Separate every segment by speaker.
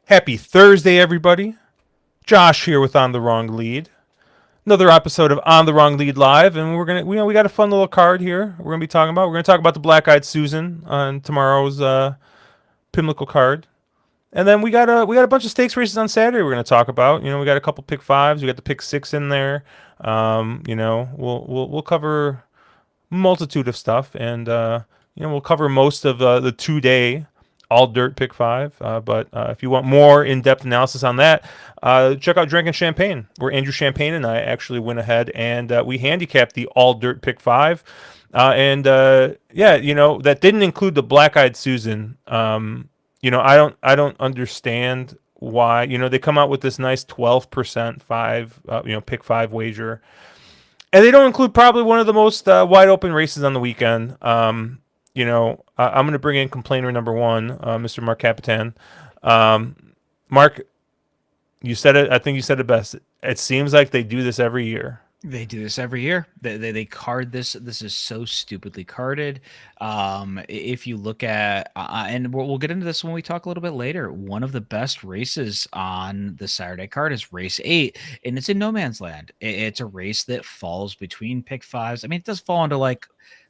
Speaker 1: Happy Thursday, everybody. Josh here with On the Wrong Lead. Another episode of On the Wrong Lead Live, and we got a fun little card here. We're gonna be talking about. We're gonna talk about the Black Eyed Susan on tomorrow's Pimlico card, and then we got a bunch of stakes races on Saturday. We're gonna talk about. We got a couple pick fives. We got the pick six in there. We'll cover multitude of stuff, and we'll cover most of the 2-day all dirt pick five. But if you want more in-depth analysis on that, check out Drinking Champagne, where Andrew Champagne and I actually went ahead and we handicapped the all dirt pick five. That didn't include the Black Eyed Susan. I don't understand why. They come out with this nice 12% pick five wager, and they don't include probably one of the most wide open races on the weekend. I'm going to bring in complainer number one, Mr. Mark Capitan. Mark, you said it. I think you said it best. It seems like they do this every year.
Speaker 2: They do this every year. They card this. This is so stupidly carded. If you look at, and we'll get into this when we talk a little bit later, one of the best races on the Saturday card is race 8, and it's in no man's land. It's a race that falls between pick fives. I mean, it does fall into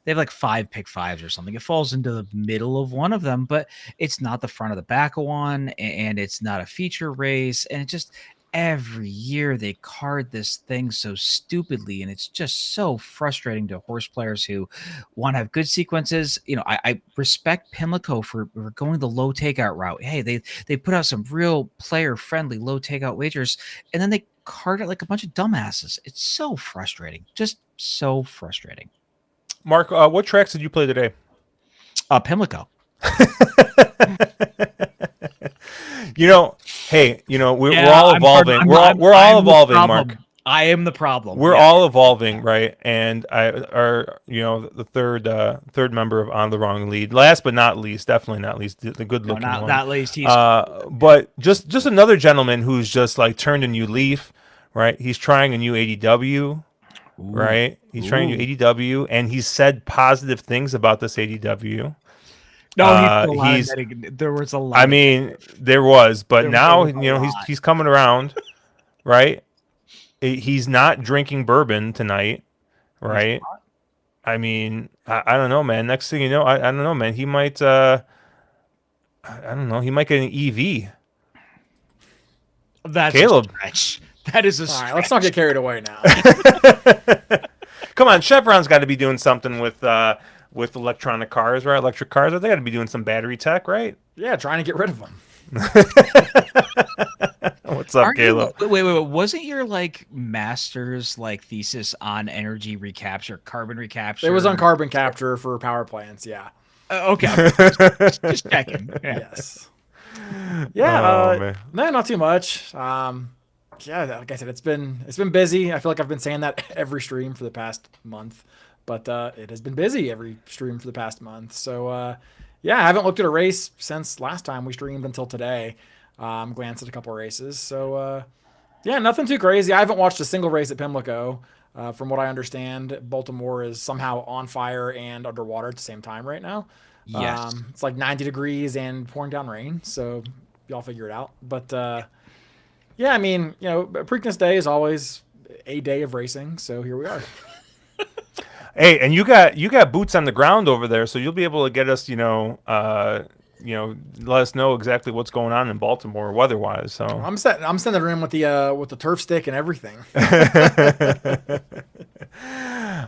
Speaker 2: they have 5 pick fives or something. It falls into the middle of one of them, but it's not the front of the back of one, and it's not a feature race. And it just, every year they card this thing so stupidly, and it's just so frustrating to horse players who want to have good sequences. I respect Pimlico for going the low takeout route. Hey, they put out some real player-friendly low takeout wagers, and then they card it like a bunch of dumbasses. It's so frustrating. Just so frustrating.
Speaker 1: Mark, what tracks did you play today?
Speaker 2: Pimlico.
Speaker 1: We're all evolving. We're all evolving, Mark.
Speaker 2: I am the problem.
Speaker 1: We're all evolving, right? And the third member of On the Wrong Lead. Last but not least, definitely not least, the good-looking one.
Speaker 2: Not least. He's
Speaker 1: but just another gentleman who's just turned a new leaf, right? He's trying a new ADW. Right, he's trying to do ADW, and he's said positive things about this ADW.
Speaker 2: No, there was a lot.
Speaker 1: I mean, there was, but now he's coming around, right? He's not drinking bourbon tonight, right? I mean, I don't know, man. Next thing you know, I don't know, man. He might, I don't know. He might get an EV.
Speaker 2: That's
Speaker 1: Caleb.
Speaker 2: A stretch. That is a stretch.
Speaker 3: All right, let's not get carried away now.
Speaker 1: Come on, Chevron's got to be doing something with electronic cars, right? Electric cars. They got to be doing some battery tech, right?
Speaker 3: Yeah, trying to get rid of them.
Speaker 1: What's up, Caleb?
Speaker 2: Wait. Wasn't your master's thesis on energy recapture, carbon recapture?
Speaker 3: It was on carbon capture for power plants. Yeah.
Speaker 2: Okay. Just checking. Yeah.
Speaker 3: Yes. Yeah.
Speaker 1: Man.
Speaker 3: No, not too much. Like I said, it's been busy. I feel like I've been saying that every stream for the past month, but it has been busy every stream for the past month. So I haven't looked at a race since last time we streamed until today. Glanced at a couple races. So nothing too crazy. I haven't watched a single race at Pimlico. From what I understand, Baltimore is somehow on fire and underwater at the same time right now.
Speaker 2: Yes.
Speaker 3: It's 90 degrees and pouring down rain. So y'all figure it out. But I mean, Preakness Day is always a day of racing, so here we are.
Speaker 1: Hey, and you got boots on the ground over there, so you'll be able to get us, let us know exactly what's going on in Baltimore weather-wise. So
Speaker 3: I'm sending her in with the turf stick and everything.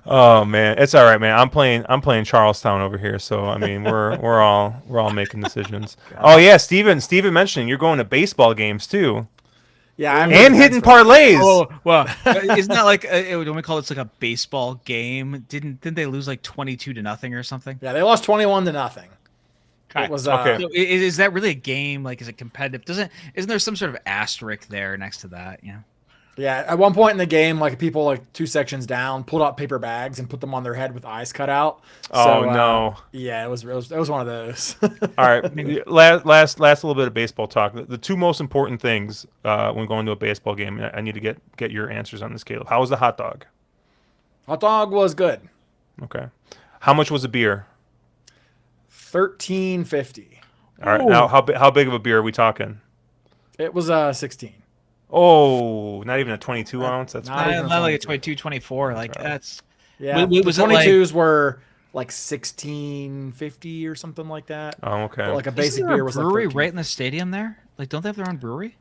Speaker 1: Oh man, it's all right, man. I'm playing Charlestown over here, so I mean we're all making decisions. Oh yeah, Steven mentioning you're going to baseball games too.
Speaker 3: Yeah,
Speaker 1: and hitting parlays.
Speaker 2: Oh well, isn't that when we call it a baseball game? Didn't they lose 22-0 or something?
Speaker 3: Yeah, they lost 21-0. It was
Speaker 1: Okay.
Speaker 2: So is that really a game? Like, is it competitive? Isn't there some sort of asterisk there next to that? You know.
Speaker 3: Yeah, at one point in the game, like people like 2 sections down pulled out paper bags and put them on their head with eyes cut out.
Speaker 1: Oh
Speaker 3: So
Speaker 1: no.
Speaker 3: yeah, it was one of those.
Speaker 1: All right, last little bit of baseball talk. The two most important things when going to a baseball game, and I need to get your answers on this, Caleb. How was the hot dog?
Speaker 3: Hot dog was good.
Speaker 1: Okay. How much was the beer?
Speaker 3: $13.50.
Speaker 1: All right. Now, how big of a beer are we talking?
Speaker 3: It was 16.
Speaker 1: Oh, not even a 22 ounce. That's
Speaker 3: Not even
Speaker 2: Not like a
Speaker 3: 22.
Speaker 2: 22, 24. Like that's
Speaker 3: Yeah,
Speaker 2: was
Speaker 3: the
Speaker 2: it like
Speaker 3: 22s were like 16.50 or something like that.
Speaker 1: oh, okay.
Speaker 3: But like a
Speaker 2: isn't
Speaker 3: basic
Speaker 2: there
Speaker 3: beer
Speaker 2: a
Speaker 3: was like
Speaker 2: brewery
Speaker 3: 13.
Speaker 2: right in the stadium there? Like, don't they have their own brewery?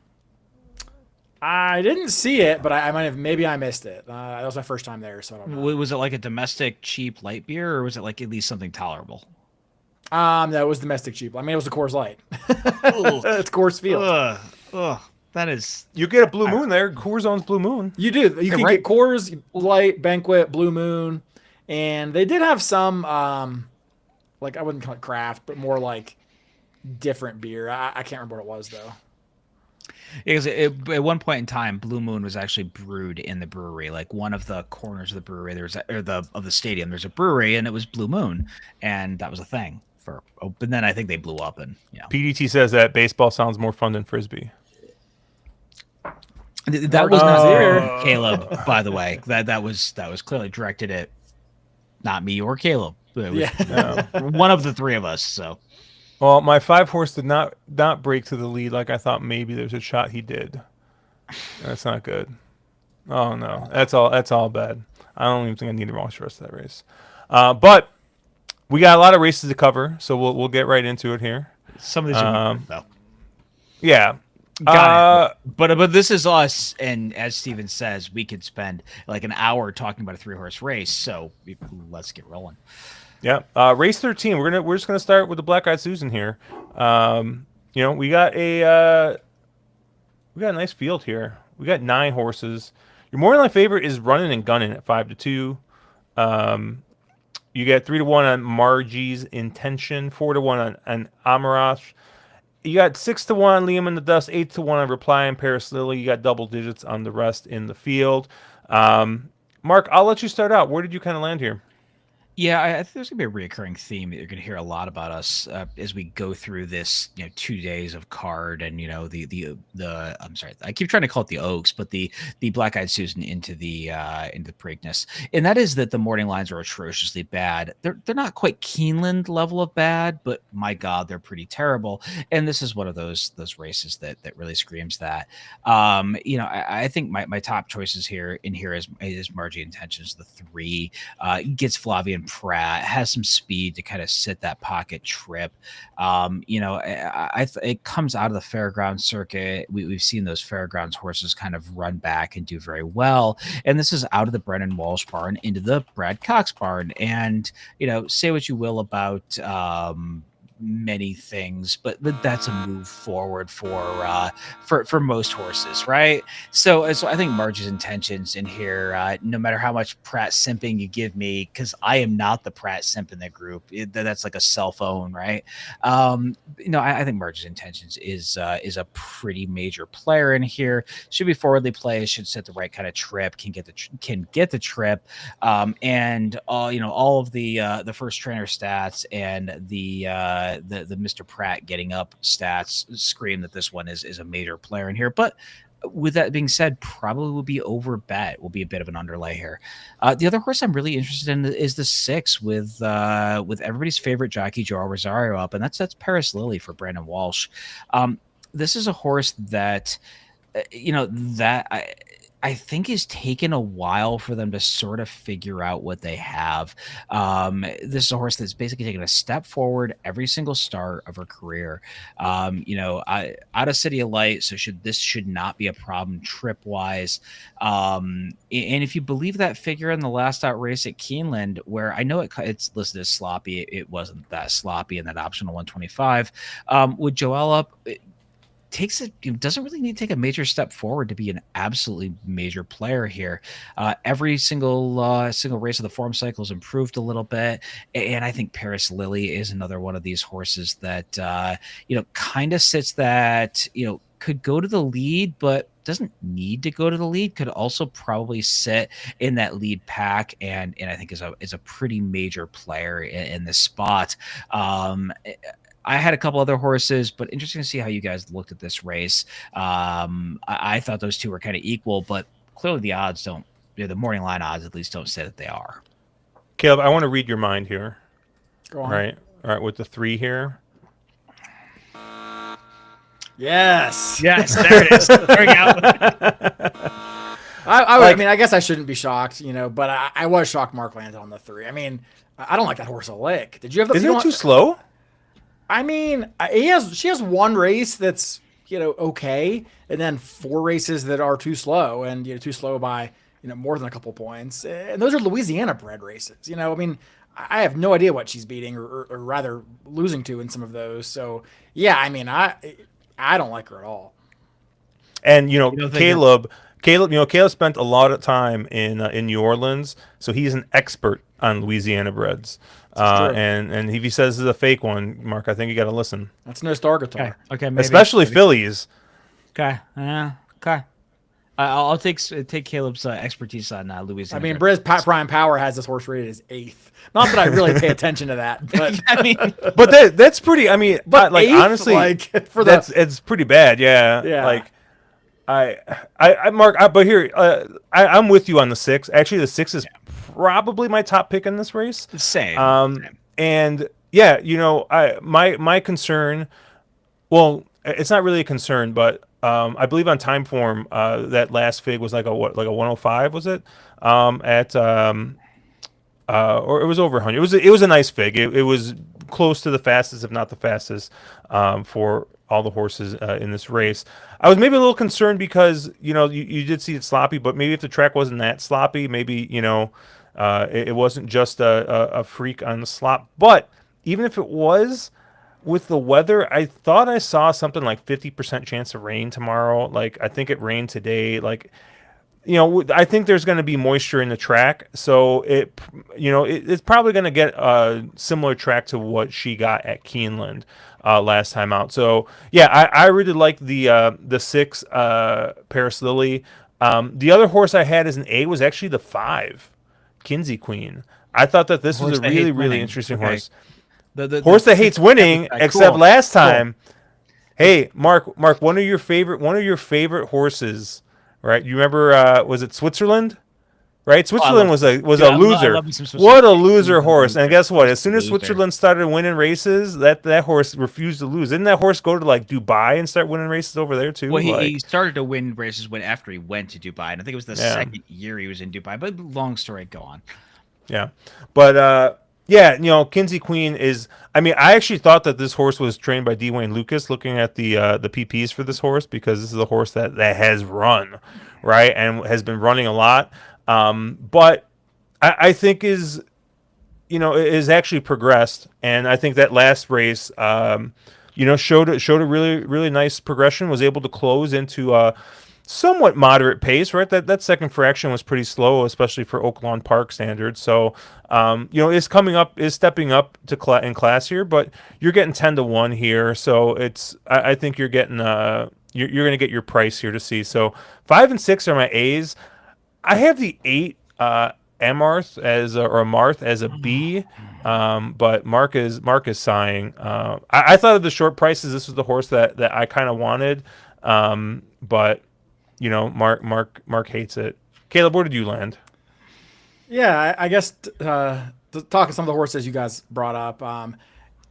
Speaker 3: I didn't see it, but I might have. Maybe I missed it. That was my first time there, so I don't know.
Speaker 2: Was it like a domestic cheap light beer, or was it like at least something tolerable?
Speaker 3: That was domestic cheap. I mean, it was a Coors Light.
Speaker 2: Ugh.
Speaker 3: It's Coors Field.
Speaker 2: Ugh, that is.
Speaker 1: You get a Blue Moon there. Coors owns Blue Moon.
Speaker 3: You do. You can
Speaker 2: right.
Speaker 3: get Coors Light, Banquet, Blue Moon, and they did have some, like I wouldn't call it craft, but more like different beer. I can't remember what it was though.
Speaker 2: Because at one point in time, Blue Moon was actually brewed in the brewery. Like one of the corners of the brewery, of the stadium, there's a brewery, and it was Blue Moon, and that was a thing but then I think they blew up, and
Speaker 1: PDT says that baseball sounds more fun than frisbee.
Speaker 2: that was not
Speaker 3: here.
Speaker 2: Caleb, by the way. That was clearly directed at not me or Caleb. It was one of the three of us. So.
Speaker 1: Well, my 5-horse did not break to the lead like I thought. Maybe there's a shot he did. That's not good. Oh no, that's all bad. I don't even think I need to watch the rest of that race. But we got a lot of races to cover, so we'll get right into it here.
Speaker 2: Some of these are good, though.
Speaker 1: Yeah.
Speaker 2: Got it. But this is us, and as Steven says, we could spend like an hour talking about a 3-horse race. So let's get rolling.
Speaker 1: Yeah. Race 13. We're just gonna start with the Black Eyed Susan here. We got a nice field here. We got 9 horses. Your morning line favorite is Running and Gunning at 5-2. You get 3-1 on Margie's Intention, 4-1 on Amarath. You got 6-1 on Liam in the Dust, 8-1 on Reply and Paris Lily. You got double digits on the rest in the field. Mark, I'll let you start out. Where did you kind of land here?
Speaker 2: Yeah, I think there's gonna be a reoccurring theme that you're gonna hear a lot about us as we go through this, 2 days of card, and the I'm sorry, I keep trying to call it the Oaks, but the Black Eyed Susan into the Preakness, and that is that the morning lines are atrociously bad. They're not quite Keeneland level of bad, but my God, they're pretty terrible. And this is one of those races that really screams that. I think my top choices here is Margie Intentions, the 3, gets Flavian Pratt, has some speed to kind of sit that pocket trip. It comes out of the fairground circuit. We've seen those fairgrounds horses kind of run back and do very well. And this is out of the Brennan Walsh barn into the Brad Cox barn. And, say what you will about many things, but that's a move forward for most horses, right? So I think Marge's Intentions in here, no matter how much Pratt simping you give me, because I am not the Pratt simp in the group. That's like a cell phone, right? I think Marge's Intentions is a pretty major player in here. Should be forwardly placed, should set the right kind of trip, can get the trip, and all of the first trainer stats and the Mr. Pratt getting up stats scream that this one is a major player in here. But with that being said, probably will be over bet, will be a bit of an underlay here. The other horse I'm really interested in is the 6 with everybody's favorite jockey Joel Rosario up, and that's Paris Lily for Brandon Walsh. This is a horse that I think is taken a while for them to sort of figure out what they have. This is a horse that's basically taken a step forward every single start of her career. Out of City of Light, so this should not be a problem trip wise. And if you believe that figure in the last out race at Keeneland, where I know it's listed as sloppy, it wasn't that sloppy in that optional 125. With Joelle up, doesn't really need to take a major step forward to be an absolutely major player here. Every single race of the form cycle has improved a little bit, and I think Paris Lily is another one of these horses that kind of sits that could go to the lead, but doesn't need to go to the lead. Could also probably sit in that lead pack, and I think is a pretty major player in this spot. I had a couple other horses, but interesting to see how you guys looked at this race. I thought those two were kind of equal, but clearly the odds don't. The morning line odds at least don't say that they are.
Speaker 1: Caleb, I want to read your mind here.
Speaker 3: Go on.
Speaker 1: All right, with the 3 here.
Speaker 3: Yes.
Speaker 2: Yes, there it is. There we go.
Speaker 3: I mean, I guess I shouldn't be shocked, but I was shocked Mark landed on the 3. I mean, I don't like that horse a lick. Did you have the?
Speaker 1: Isn't it too slow?
Speaker 3: I mean, she has one race that's okay, and then 4 races that are too slow, and too slow by more than a couple points, and those are Louisiana bred races. I mean, I have no idea what she's beating or rather losing to in some of those. So yeah, I mean, I don't like her at all.
Speaker 1: And Caleb, Caleb spent a lot of time in New Orleans, so he's an expert on Louisiana breds. And if he says it's a fake one, Mark, I think you got to listen.
Speaker 3: That's no star guitar.
Speaker 2: Okay, maybe,
Speaker 1: especially fillies.
Speaker 2: Okay, okay. I'll take Caleb's expertise on Louisiana.
Speaker 3: I mean, Briz Prime Power has this horse rated as 8th. Not that I really pay attention to that, but
Speaker 2: I mean,
Speaker 1: but that's pretty. I mean, but like 8th, honestly, it's pretty bad. Yeah,
Speaker 3: yeah.
Speaker 1: Like I Mark, but here I'm with you on the 6. Actually, the 6 is probably my top pick in this race.
Speaker 2: Same.
Speaker 1: And yeah, my concern. Well, it's not really a concern, but I believe on time form that last fig was like a 105, was it? Or it was over 100. It was a nice fig. It was close to the fastest, if not the fastest, for all the horses in this race. I was maybe a little concerned because you did see it sloppy, but maybe if the track wasn't that sloppy, maybe it wasn't just a freak on the slop. But even if it was, with the weather, I thought I saw something like 50% chance of rain tomorrow. Like, I think it rained today. Like, I think there's going to be moisture in the track. So it's probably going to get a similar track to what she got at Keeneland last time out. So yeah, I really like the 6 Paris Lily. The other horse I had as an A was actually the 5 Kinsey Queen. I thought that this was a really, really interesting horse. The horse that hates winning, except last time. Cool. Hey, Mark, one of your favorite horses, right? You remember? Was it Switzerland? Right, Switzerland was a loser. What a loser horse! And guess what? As soon as Switzerland started winning races, that horse refused to lose. Didn't that horse go to like Dubai and start winning races over there too?
Speaker 2: Well, he started to win races after he went to Dubai, and I think it was the second year he was in Dubai. But long story, go on.
Speaker 1: Yeah, but yeah, Kinsey Queen is. I mean, I actually thought that this horse was trained by D. Wayne Lucas. Looking at the PPs for this horse, because this is a horse that has run, right, and has been running a lot. But I think is actually progressed, and I think that last race, showed a really, really nice progression. Was able to close into a somewhat moderate pace, right? That second fraction was pretty slow, especially for Oaklawn Park standards. So, is stepping up to in class here, but you're getting 10-1 here. So I think you're getting you're going to get your price here to see. So 5 and 6 are my A's. I have the 8 Amarth as a B, but Mark is sighing. I thought of the short prices. This was the horse that I kind of wanted, but Mark hates it. Caleb, where did you land?
Speaker 3: Yeah, I guess talking some of the horses you guys brought up.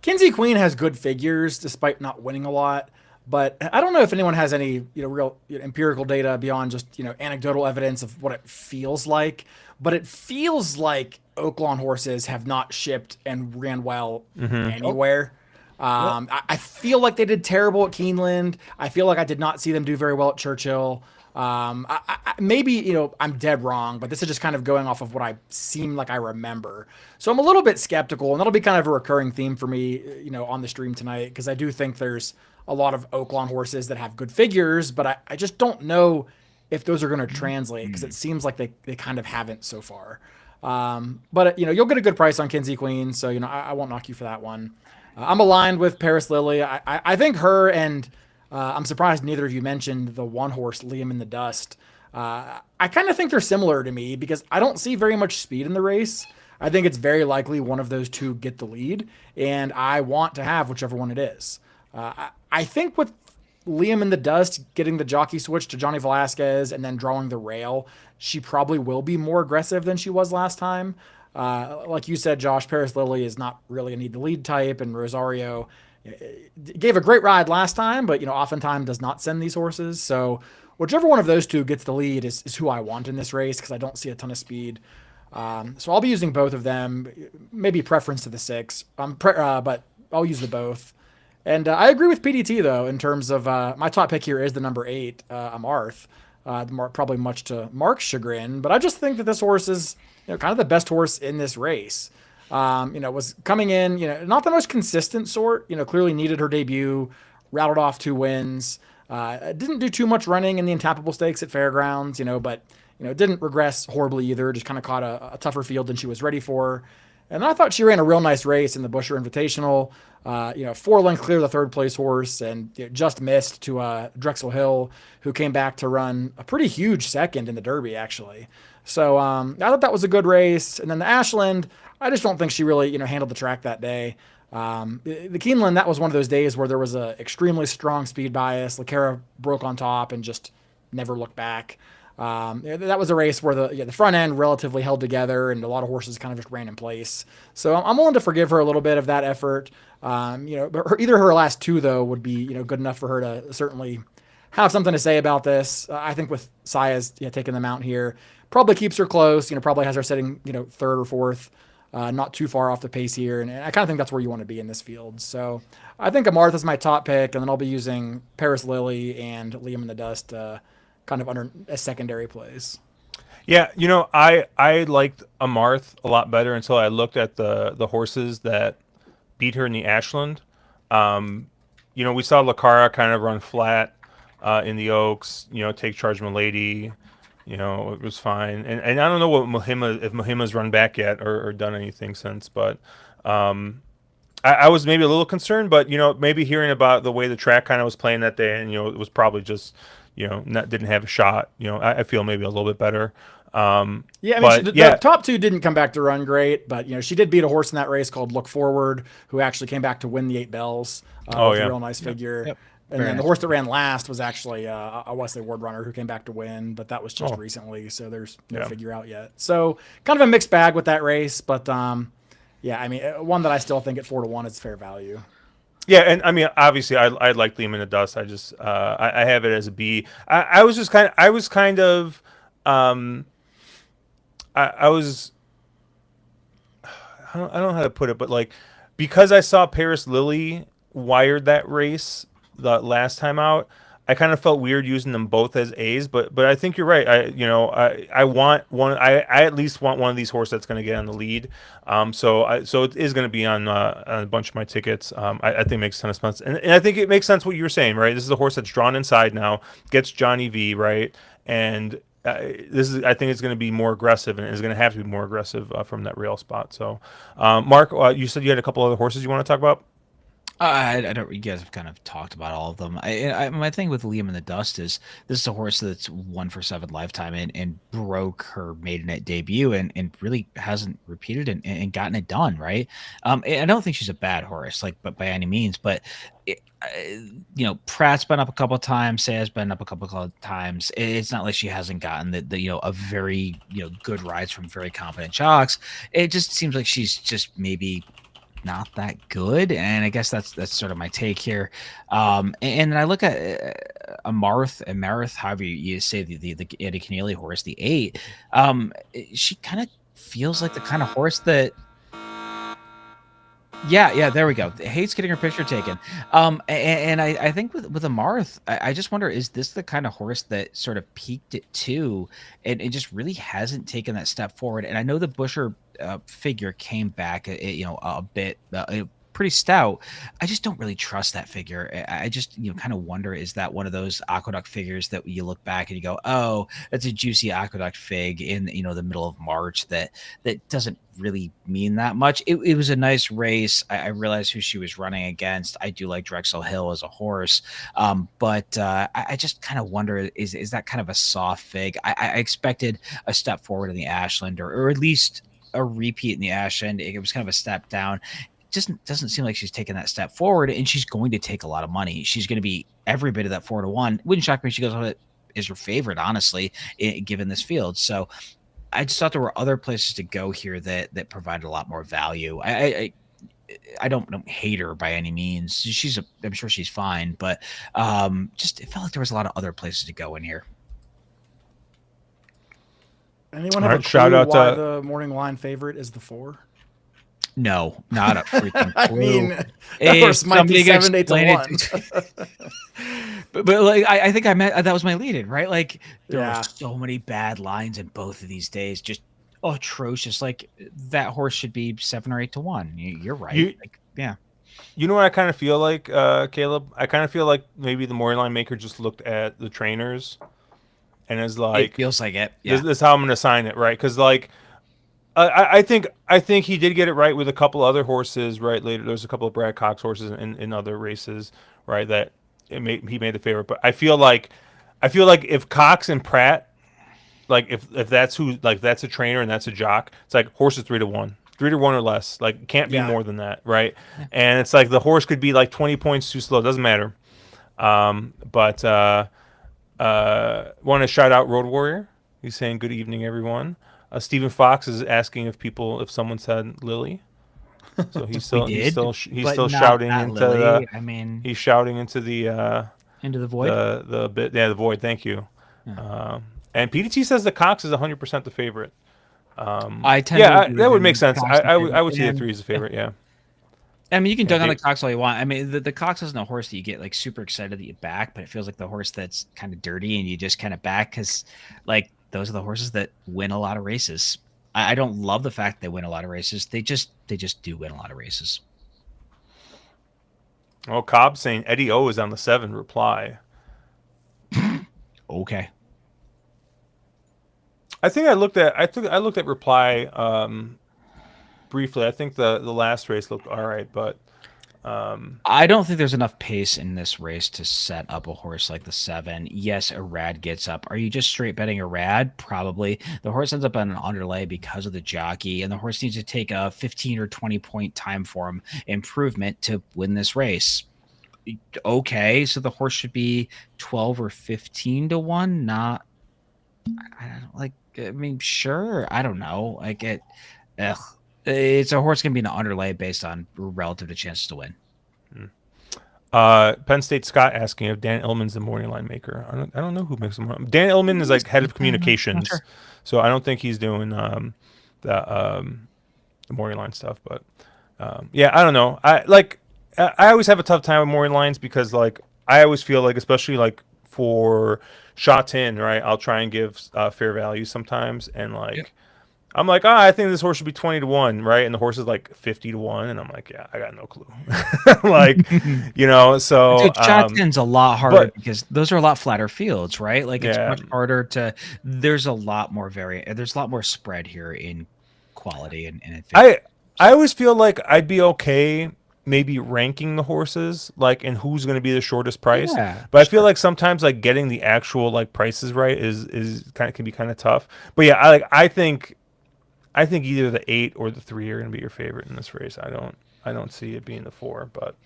Speaker 3: Kinsey Queen has good figures despite not winning a lot. But I don't know if anyone has any, real empirical data beyond just, anecdotal evidence of what it feels like. But it feels like Oaklawn horses have not shipped and ran well anywhere. I feel like they did terrible at Keeneland. I feel like I did not see them do very well at Churchill. Maybe, I'm dead wrong, but this is just kind of going off of what I seem like I remember. So I'm a little bit skeptical, and that'll be kind of a recurring theme for me, on the stream tonight, because I do think there's a lot of Oaklawn horses that have good figures, but I just don't know if those are going to translate, because it seems like they kind of haven't so far. But you'll get a good price on Kinsey Queen, so I won't knock you for that one. I'm aligned with Paris Lily. I think her and I'm surprised neither of you mentioned the one horse Liam in the Dust. I kind of think they're similar to me because I don't see very much speed in the race. I think it's very likely one of those two get the lead, and I want to have whichever one it is. I think with Liam in the Dust getting the jockey switch to Johnny Velasquez and then drawing the rail, she probably will be more aggressive than she was last time. Like you said, Josh, Paris Lily is not really a need to lead type, and Rosario gave a great ride last time, but oftentimes does not send these horses. So whichever one of those two gets the lead is who I want in this race, because I don't see a ton of speed. So I'll be using both of them, maybe preference to the 6, but I'll use the both. And I agree with PDT, though, in terms of my top pick here is the number 8, Amarth. Probably much to Mark's chagrin, but I just think that this horse is kind of the best horse in this race. Was coming in, not the most consistent sort, clearly needed her debut, rattled off 2 wins, didn't do too much running in the Intappable Stakes at Fairgrounds, but, didn't regress horribly either, just kind of caught a tougher field than she was ready for. And I thought she ran a real nice race in the Busher Invitational, 4 lengths clear of the 3rd place horse, and just missed to Drexel Hill, who came back to run a pretty huge 2nd in the Derby, actually. So I thought that was a good race. And then the Ashland, I just don't think she really, handled the track that day. The Keeneland, that was one of those days where there was a extremely strong speed bias. LaCara broke on top and just never looked back. That was a race where the front end relatively held together and a lot of horses kind of just ran in place. So I'm willing to forgive her a little bit of that effort. But either her last 2 though would be, good enough for her to certainly have something to say about this. I think with Saya's taking the mount here, probably keeps her close, probably has her sitting, 3rd or 4th, not too far off the pace here. And I kind of think that's where you want to be in this field. So I think Amarth is my top pick, and then I'll be using Paris Lily and Liam in the Dust, kind of under a secondary plays.
Speaker 1: Yeah, I liked Amarth a lot better until I looked at the horses that beat her in the Ashland. We saw LaCara kind of run flat in the Oaks, take charge Milady. It was fine. And I don't know what if Mohima's run back yet or done anything since, but I was maybe a little concerned, but maybe hearing about the way the track kind of was playing that day, and it was probably just didn't have a shot. I feel maybe a little bit better.
Speaker 3: The top 2 didn't come back to run great, but she did beat a horse in that race called Look Forward, who actually came back to win the 8 Bells with a real nice figure. Yep. And then the horse that ran last was actually a Wesley Ward runner who came back to win, but that was just recently, so there's no figure out yet. So kind of a mixed bag with that race, but one that I still think at 4-1 is fair value.
Speaker 1: Yeah, and I mean, obviously, I like Liam in the Dust. I just I have it as a B. I was kind of I don't know how to put it, but like, because I saw Paris Lily wired that race the last time out, I kind of felt weird using them both as A's, but I think you're right. I want one. I at least want one of these horses that's going to get on the lead. So it is going to be on a bunch of my tickets. I think it makes a ton of sense, and I think it makes sense what you were saying, right? This is a horse that's drawn inside now, gets Johnny V, right, and I think it's going to be more aggressive, and it's going to have to be more aggressive from that rail spot. So, Mark, you said you had a couple other horses you want to talk about.
Speaker 2: I don't. You guys have kind of talked about all of them. My thing with Liam in the Dust is this is a horse that's 1 for 7 lifetime and broke her maiden at debut and really hasn't repeated and gotten it done right. I don't think she's a bad horse, but by any means. But Pratt's been up a couple of times. Saya's been up a couple of times. It's not like she hasn't gotten the a very good rides from very competent jocks. It just seems like she's just maybe not that good, and I guess that's sort of my take here. And I look at Amarth, however you say the Eddie Keneally horse, the 8. She kind of feels like the kind of horse that Yeah, there we go. Hates getting her picture taken. And I think with Amarth, I just wonder, is this the kind of horse that sort of peaked it too, and it just really hasn't taken that step forward? And I know the Busher figure came back, a bit. Pretty stout. I just don't really trust that figure. I just kind of wonder, is that one of those Aqueduct figures that you look back and you go, oh, that's a juicy Aqueduct fig in the middle of March that doesn't really mean that much. It was a nice race. I realized who she was running against. I do like Drexel Hill as a horse, but I just kind of wonder, is that kind of a soft fig? I expected a step forward in the Ashland, or at least a repeat in the Ashland. It was kind of a step down. Just doesn't seem like she's taking that step forward, and she's going to take a lot of money. She's going to be every bit of that 4-1. Wouldn't shock me if she goes on it is her favorite, honestly, given this field. So I just thought there were other places to go here that provided a lot more value. I don't hate her by any means. I'm sure she's fine, but just it felt like there was a lot of other places to go in here.
Speaker 3: Anyone
Speaker 1: All
Speaker 3: have a
Speaker 1: right, shout
Speaker 3: clue
Speaker 1: out
Speaker 3: why
Speaker 1: to-
Speaker 3: the morning line favorite is the 4?
Speaker 2: No, not a freaking
Speaker 3: I
Speaker 2: clue.
Speaker 3: mean, that
Speaker 2: If
Speaker 3: horse might be
Speaker 2: somebody
Speaker 3: 7
Speaker 2: could
Speaker 3: 8 to
Speaker 2: explain
Speaker 3: 1.
Speaker 2: but like I think I meant that was my lead in, right? Like there
Speaker 3: Yeah.
Speaker 2: were so many bad lines in both of these days, just atrocious. Like that horse should be 7 or 8 to 1. You're right. Yeah.
Speaker 1: You know what I kind of feel like, Caleb? I kind of feel like maybe the morning line maker just looked at the trainers and is like,
Speaker 2: It feels like it. Yeah.
Speaker 1: this is how I'm going to sign it, right? Because like, I think he did get it right with a couple other horses, right? Later, there's a couple of Brad Cox horses in other races, right? That he made the favorite. But I feel like if Cox and Pratt, like if that's who, like that's a trainer and that's a jock, it's like horses 3-1. 3-1 or less, like can't be
Speaker 3: Yeah.
Speaker 1: more than that, right? And it's like the horse could be like 20 points too slow, doesn't matter. But want to shout out Road Warrior. He's saying good evening, everyone. Stephen Fox is asking if someone said Lily. So he's still
Speaker 2: but not
Speaker 1: shouting
Speaker 2: that
Speaker 1: into
Speaker 2: Lily.
Speaker 1: the
Speaker 2: I mean,
Speaker 1: he's shouting into the
Speaker 2: into the void.
Speaker 1: the bit, yeah, the void. Thank you. And PDT says the Cox is 100% the favorite.
Speaker 2: I tend
Speaker 1: Yeah,
Speaker 2: to agree
Speaker 1: that
Speaker 2: with
Speaker 1: would
Speaker 2: him.
Speaker 1: make sense.
Speaker 2: Cox
Speaker 1: I
Speaker 2: is
Speaker 1: would see the
Speaker 2: and-
Speaker 1: 3 as the favorite. Yeah.
Speaker 2: I mean, you can
Speaker 1: Yeah,
Speaker 2: dunk on the
Speaker 1: they-
Speaker 2: Cox all you want. I mean, the Cox isn't a horse that you get like super excited that you back, but it feels like the horse that's kind of dirty and you just kind of back because, like, those are the horses that win a lot of races. I don't love the fact they win a lot of races. They just do win a lot of races.
Speaker 1: Oh, Cobb saying Eddie O is on the 7 reply.
Speaker 2: Okay.
Speaker 1: I think I looked at reply briefly. I think the last race looked all right, but
Speaker 2: I don't think there's enough pace in this race to set up a horse like the 7. Yes, a rad gets up. Are you just straight betting a rad? Probably. The horse ends up on an underlay because of the jockey, and the horse needs to take a 15 or 20 point time form improvement to win this race. Okay, so the horse should be 12 or 15 to 1, not I don't like I mean, sure. I don't know. Like ugh. It's a horse gonna be an underlay based on relative to chances to win.
Speaker 1: Penn State Scott asking if Dan Illman's the morning line maker. I don't know who makes them. Dan Illman is like head of communications,
Speaker 2: Sure.
Speaker 1: so I don't think he's doing the morning line stuff. But yeah, I don't know. I always have a tough time with morning lines because like I always feel like, especially like for shots in, right? I'll try and give fair value sometimes, and like.
Speaker 2: Yep.
Speaker 1: I'm like, I think this horse should be 20 to 1, right? And the horse is like 50 to 1, and I'm like, yeah, I got no clue. Like, so
Speaker 2: Dude, shot in's a lot harder
Speaker 1: but-
Speaker 2: because those are a lot flatter fields, right? Like it's
Speaker 1: Yeah.
Speaker 2: much harder to. There's a lot more There's a lot more spread here in quality and
Speaker 1: I always feel like I'd be okay maybe ranking the horses like and who's going to be the shortest price.
Speaker 2: Yeah,
Speaker 1: But I feel like sometimes like getting the actual like prices right is kind of can be kind of tough. But yeah, I think either the 8 or the 3 are going to be your favorite in this race. I don't see it being the 4, but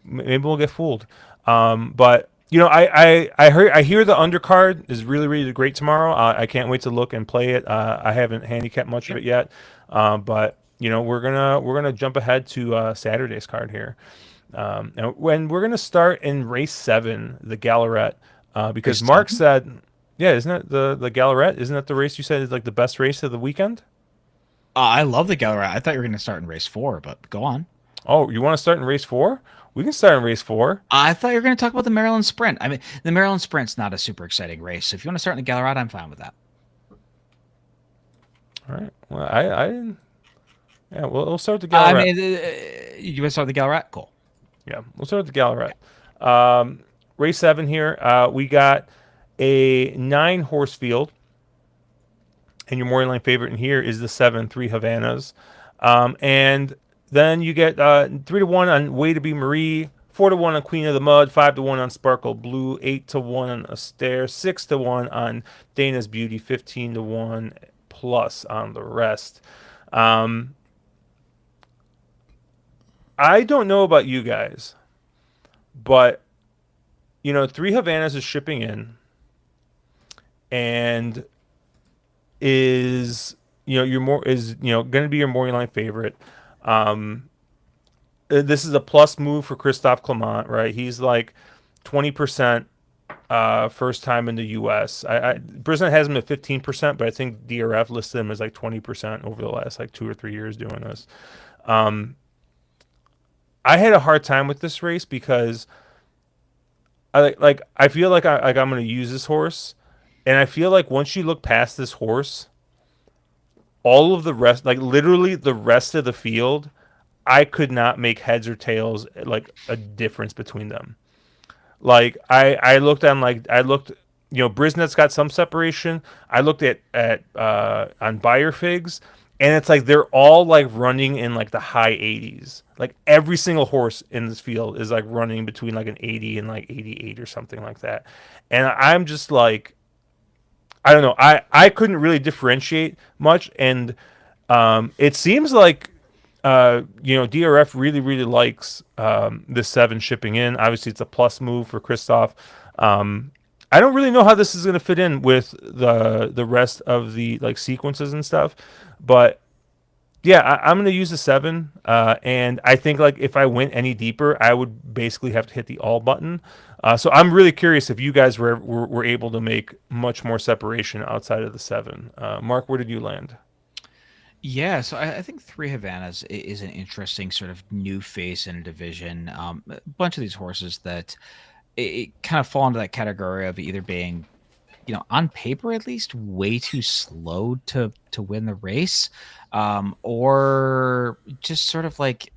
Speaker 1: maybe we'll get fooled. But I hear the undercard is really, really great tomorrow. I can't wait to look and play it. I haven't handicapped much of it yet, but we're gonna jump ahead to Saturday's card here, and when we're gonna start in race 7, the Gallarette, because
Speaker 2: Race
Speaker 1: Mark
Speaker 2: 7?
Speaker 1: said, yeah, isn't it the Gallarette? Isn't that the race you said is like the best race of the weekend?
Speaker 2: I love the Gallerat. I thought you were going to start in race 4, but go on.
Speaker 1: Oh, you want to start in race 4? We can start in race 4.
Speaker 2: I thought you were going to talk about the Maryland Sprint. I mean, the Maryland Sprint's not a super exciting race. So if you want to start in the Gallerat, I'm fine with that.
Speaker 1: All right. Well, yeah, we'll start with the Gallerat.
Speaker 2: I mean, you want to start with the Gallerat? Cool.
Speaker 1: Yeah, we'll start with the Gallerat. Race 7 here. We got a 9-horse field. And your morning line favorite in here is the 7, 3 Havanas. And then you get 3-1 on Way to Be Marie, 4-1 on Queen of the Mud, 5-1 on Sparkle Blue, 8-1 on Astaire, 6-1 on Dana's Beauty, 15-1 plus on the rest. I don't know about you guys, but 3 Havanas is shipping in, and is going to be your morning line favorite. This is a plus move for Christophe Clement, right? He's like 20% first time in the U.S. Brisbane has him at 15%, but I think DRF listed him as like 20% over the last like 2 or 3 years doing this. I had a hard time with this race because I feel like I'm going to use this horse, and I feel like once you look past this horse, all of the rest, like literally the rest of the field, I could not make heads or tails like a difference between them. Like I looked, Brisnett's got some separation. I looked at on Buyer Figs, and it's like they're all like running in like the high 80s. Like every single horse in this field is like running between like an 80 and like 88 or something like that. And I'm just like, I don't know. I couldn't really differentiate much, and it seems like DRF really, really likes this 7 shipping in. Obviously, it's a plus move for Christoph. I don't really know how this is going to fit in with the rest of the like sequences and stuff, but yeah, I'm going to use the 7, and I think like if I went any deeper, I would basically have to hit the all button. So I'm really curious if you guys were able to make much more separation outside of the 7. Mark, where did you land?
Speaker 2: Yeah, so I think 3 Havanas is an interesting sort of new face in a division. A bunch of these horses that it kind of fall into that category of either being, on paper at least, way too slow to win the race, or just sort of like,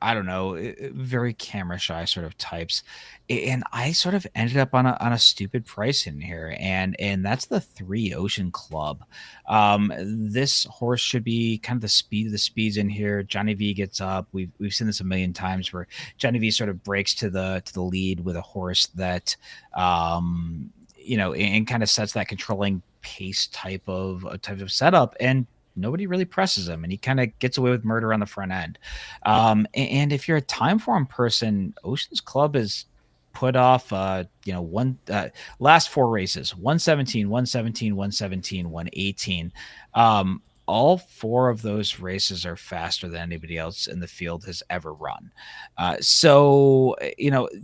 Speaker 2: I don't know, very camera shy sort of types. And I sort of ended up on a stupid price in here, and that's the 3 Ocean Club. This horse should be kind of the speed of the speeds in here. Johnny V gets up. We've seen this a million times where Johnny V sort of breaks to the lead with a horse that and kind of sets that controlling pace type of setup, and nobody really presses him, and he kind of gets away with murder on the front end. And if you're a time form person, Ocean's Club is put off last 4 races: 117, 117, 117, 118. All 4 of those races are faster than anybody else in the field has ever run. So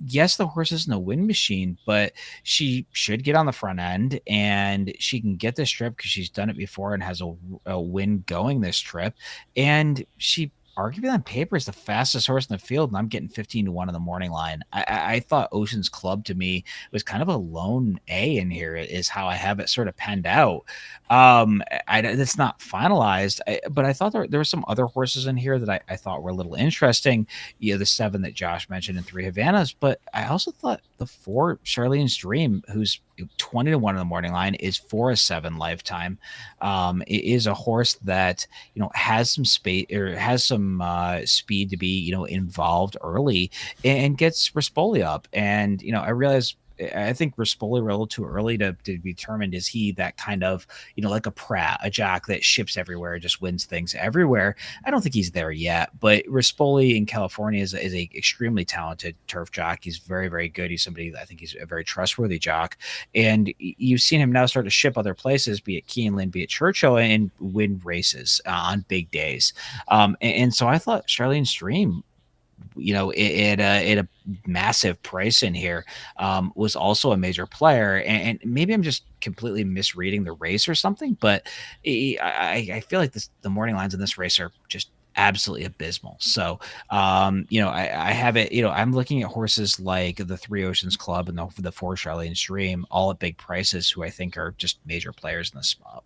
Speaker 2: yes, the horse isn't a win machine, but she should get on the front end, and she can get this trip because she's done it before and has a win going this trip. And she arguably on paper is the fastest horse in the field, and I'm getting 15-1 in the morning line. I thought Ocean's Club to me was kind of a lone A in here, is how I have it sort of penned out. It's not finalized, but I thought there were some other horses in here that I thought were a little interesting. The 7 that Josh mentioned and 3 Havanas, but I also thought the 4 Charlene's Dream, who's 20-1 in the morning line, is for a 7 lifetime. It is a horse that has some space or has some speed to be involved early and gets Rispoli up. And I think Rispoli a little too early to be determined. Is he that kind of, like a Pratt, a jock that ships everywhere, just wins things everywhere? I don't think he's there yet, but Rispoli in California is a extremely talented turf jock. He's very, very good. He's somebody that I think he's a very trustworthy jock. And you've seen him now start to ship other places, be it Keeneland, be it Churchill, and win races on big days. And so I thought Charlene's Dream at a massive price in here, was also a major player. And maybe I'm just completely misreading the race or something, but I feel like the morning lines in this race are just absolutely abysmal. So, I have it, I'm looking at horses like the Three Oceans Club and the Four Charlene's Dream, all at big prices, who I think are just major players in this spot.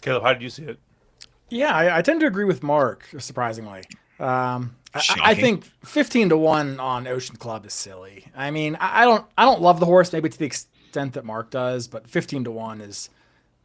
Speaker 1: Caleb, how did you see it?
Speaker 3: Yeah, I tend to agree with Mark, surprisingly. I
Speaker 2: Shocking.
Speaker 3: think 15-1 on Ocean Club is silly. I mean, I don't love the horse maybe to the extent that Mark does, but 15-1 is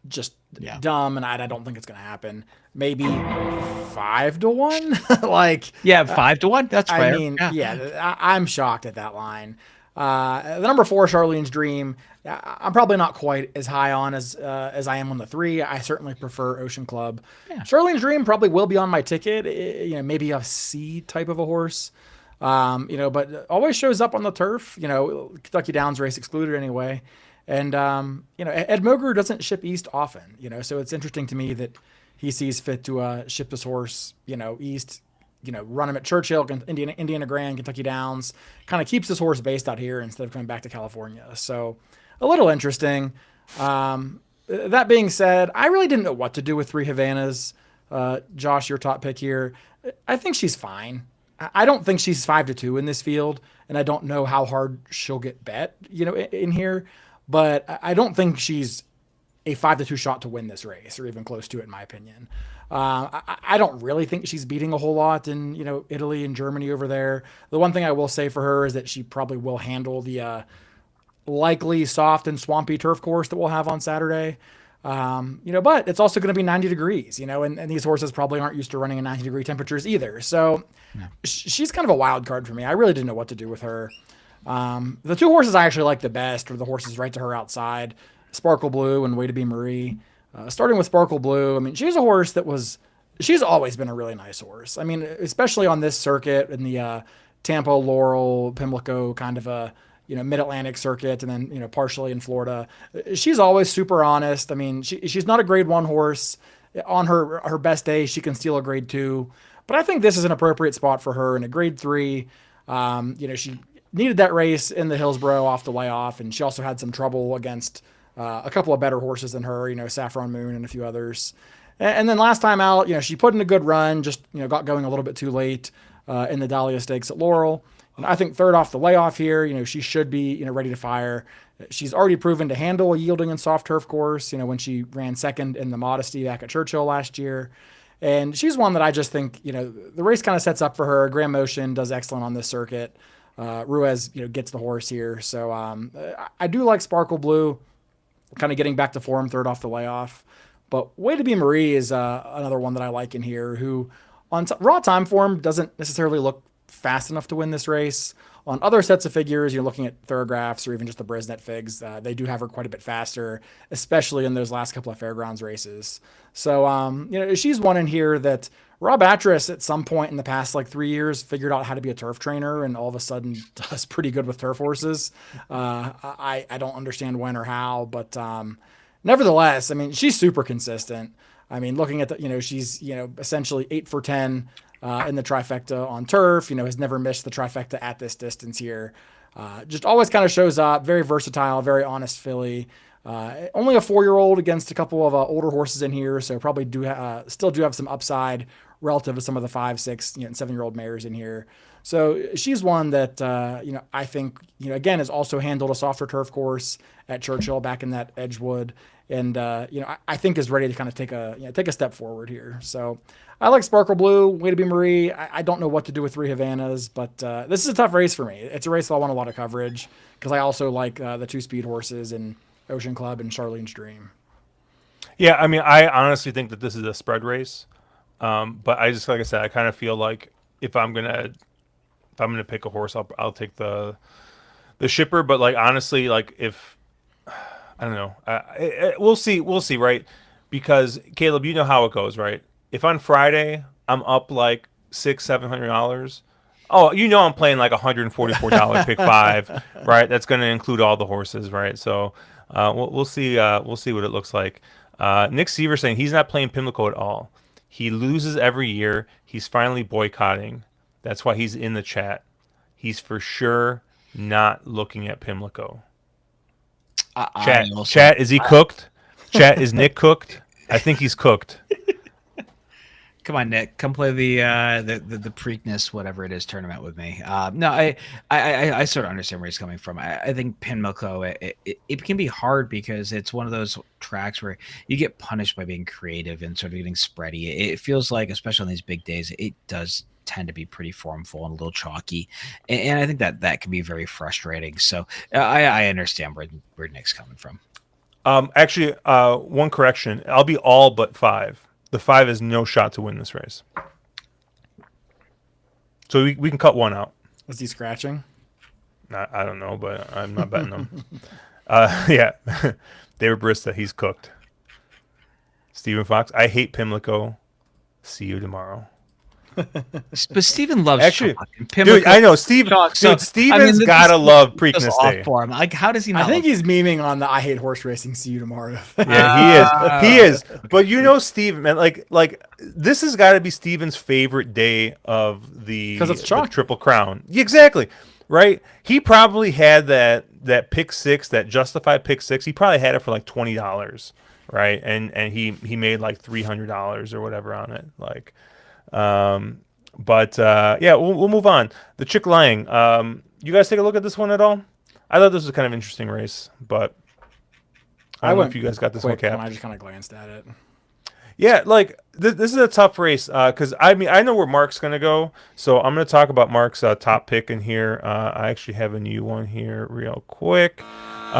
Speaker 3: just
Speaker 2: Yeah.
Speaker 3: dumb, and I don't think it's going to happen. Maybe 5-1, like
Speaker 2: Yeah, 5-1. That's
Speaker 3: I
Speaker 2: fair.
Speaker 3: mean,
Speaker 2: Yeah.
Speaker 3: yeah, I'm shocked at that line. The number 4, Charlene's Dream, I'm probably not quite as high on as I am on the 3. I certainly prefer Ocean Club.
Speaker 2: Yeah.
Speaker 3: Charlene's Dream probably will be on my ticket. Maybe a C type of a horse. But always shows up on the turf. Kentucky Downs race excluded anyway. And Ed Moger doesn't ship east often. So it's interesting to me that he sees fit to ship this horse, east. Run him at Churchill, Indiana Grand, Kentucky Downs. Kind of keeps this horse based out here instead of coming back to California. So a little interesting. That being said, I really didn't know what to do with 3 Havanas. Josh, your top pick here. I think she's fine. I don't think she's 5-2 in this field, and I don't know how hard she'll get bet, in here. But I don't think she's a 5-2 shot to win this race, or even close to it, in my opinion. I don't really think she's beating a whole lot in Italy and Germany over there. The one thing I will say for her is that she probably will handle the likely soft and swampy turf course that we'll have on Saturday. But it's also going to be 90 degrees, and these horses probably aren't used to running in 90-degree temperatures either. So she's kind of a wild card for me. I really didn't know what to do with her. The 2 horses I actually like the best are the horses right to her outside, Sparkle Blue and Way to Be Marie. Starting with Sparkle Blue, I mean, she's a horse she's always been a really nice horse. I mean, especially on this circuit in the Tampa, Laurel, Pimlico kind of a, mid-Atlantic circuit, and then, partially in Florida. She's always super honest. I mean, she's not a grade 1 horse. On her best day, she can steal a grade 2. But I think this is an appropriate spot for her in a grade 3. She needed that race in the Hillsborough off the layoff, and she also had some trouble against a couple of better horses than her, Saffron Moon and a few others. And then last time out, she put in a good run, just, got going a little bit too late in the Dahlia Stakes at Laurel. And I think third off the layoff here, she should be, ready to fire. She's already proven to handle a yielding and soft turf course, when she ran second in the Modesty back at Churchill last year. And she's one that I just think, the race kind of sets up for her. Grand Motion does excellent on this circuit. Ruiz, gets the horse here. So I do like Sparkle Blue, kind of getting back to form third off the layoff. But Way to Be Marie is another one that I like in here, who on raw time form doesn't necessarily look fast enough to win this race. On other sets of figures, you're looking at Thoroughgraphs or even just the Brisnet figs. They do have her quite a bit faster, especially in those last couple of fairgrounds races. So, she's one in here that Rob Atras at some point in the past 3 years figured out how to be a turf trainer and all of a sudden does pretty good with turf horses. I don't understand when or how, but nevertheless, I mean, she's super consistent. I mean, looking at she's, essentially 8 for 10 in the trifecta on turf, has never missed the trifecta at this distance here. Just always kind of shows up, very versatile, very honest filly. Only a 4-year-old against a couple of older horses in here, so probably still do have some upside relative to some of the 5, 6, and 7-year-old mares in here. So she's one that I think again has also handled a softer turf course at Churchill back in that Edgewood, and I think is ready to kind of take a step forward here. So I like Sparkle Blue, Way to Be Marie. I don't know what to do with 3 Havanas, but this is a tough race for me. It's a race that I want a lot of coverage because I also like the 2 speed horses in Ocean Club and Charlene's Dream.
Speaker 1: Yeah, I mean, I honestly think that this is a spread race, but I just, like I said, I kind of feel like if I'm gonna pick a horse, I'll take the shipper. But honestly, if I don't know, we'll see, right? Because Caleb, you know how it goes, right? If on Friday I'm up $600-700, oh, I'm playing $144 pick 5, right? That's going to include all the horses, right? So we'll see what it looks like. Nick Seaver saying he's not playing Pimlico at all. He loses every year. He's finally boycotting. That's why he's in the chat. He's for sure not looking at Pimlico.
Speaker 2: I also,
Speaker 1: Chat, is he cooked? Chat, is Nick cooked? I think he's cooked.
Speaker 2: Come on, Nick. Come play the Preakness, whatever it is, tournament with me. No, I sort of understand where he's coming from. I think Pimlico, it can be hard because it's one of those tracks where you get punished by being creative and sort of getting spready. It feels like, especially on these big days, it does tend to be pretty formful and a little chalky, and I think that can be very frustrating. So I understand where Nick's coming from.
Speaker 1: Actually, one correction. I'll be all but 5. The 5 has no shot to win this race. So we can cut one out.
Speaker 3: Is he scratching?
Speaker 1: I don't know, but I'm not betting them. Yeah. David Barista, he's cooked. Stephen Fox, I hate Pimlico. See you tomorrow.
Speaker 2: But Steven loves
Speaker 1: Actually,
Speaker 2: chalk and Pimlico.
Speaker 1: dude, I know Steve.
Speaker 2: Chalk, so,
Speaker 1: Dude, Steven's
Speaker 2: this
Speaker 1: gotta
Speaker 2: is
Speaker 1: love
Speaker 2: just
Speaker 1: Preakness
Speaker 2: off
Speaker 1: Day.
Speaker 2: for him. Like, how does he not?
Speaker 3: I think
Speaker 2: love
Speaker 3: he's memeing on the "I hate horse racing." See you tomorrow.
Speaker 1: Yeah, he is. But you know, Steve, man, like this has got to be Steven's favorite day of the
Speaker 3: 'Cause it's
Speaker 1: the
Speaker 3: chalk.
Speaker 1: Triple Crown. Exactly, right? He probably had that pick 6, that justified pick 6. He probably had it for like $20, right? And he made like $300 or whatever on it. Like, but yeah, we'll move on. The Chick Lang. You guys take a look at this one at all? I thought this was kind of interesting race, but I don't know if you guys got this one
Speaker 3: quick,
Speaker 1: capped.
Speaker 3: I just kind of glanced at it.
Speaker 1: Yeah, like this is a tough race because I mean I know where Mark's gonna go, so I'm gonna talk about Mark's top pick in here. I actually have a new one here real quick.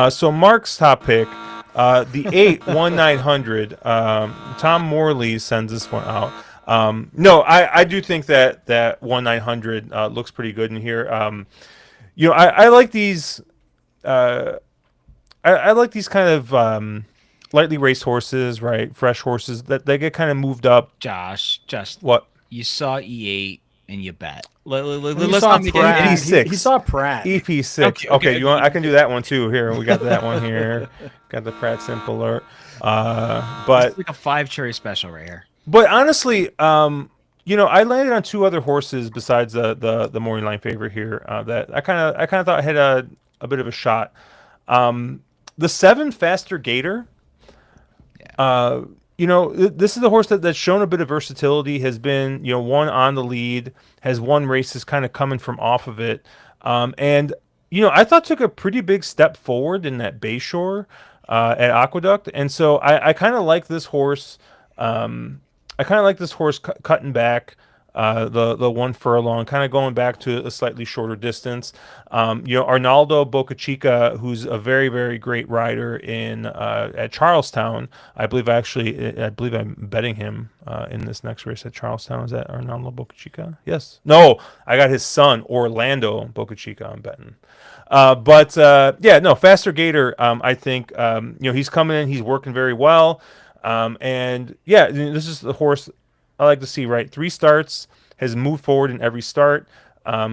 Speaker 1: So Mark's top pick, the 8-1900. Tom Morley sends this one out. No, I do think that 1900 looks pretty good in here. You know, I like these. I like these kind of lightly raced horses, right? Fresh horses that they get kind of moved up.
Speaker 2: Josh, just
Speaker 1: What?
Speaker 2: you saw E8 and you bet.
Speaker 3: He
Speaker 2: Let's
Speaker 3: saw
Speaker 2: not make
Speaker 3: Pratt.
Speaker 2: any.
Speaker 1: EP6.
Speaker 3: He saw Pratt.
Speaker 1: EP6. Okay, you want? I can do that one too. Here, we got that one here. Got the Pratt Simple alert. But
Speaker 2: It's like a 5 cherry special right here.
Speaker 1: But honestly, you know, I landed on 2 other horses besides the morning line favorite here that I kind of thought had a bit of a shot. The 7 Faster Gator. You know, this is a horse that's shown a bit of versatility. Has been, you know, won on the lead. Has won races kind of coming from off of it. And you know, I thought took a pretty big step forward in that Bayshore at Aqueduct. And so I kind of like this horse. I kind of like this horse cutting back the 1 furlong, kind of going back to a slightly shorter distance. You know, Arnaldo Boca Chica, who's a very, very great rider in at Charlestown. I believe I'm betting him in this next race at Charlestown. Is that Arnaldo Boca Chica? Yes. No, I got his son, Orlando Boca Chica, I'm betting. But yeah, no, Faster Gator, I think, you know, he's coming in, he's working very well. And yeah, this is the horse I like to see, right? 3 starts, has moved forward in every start.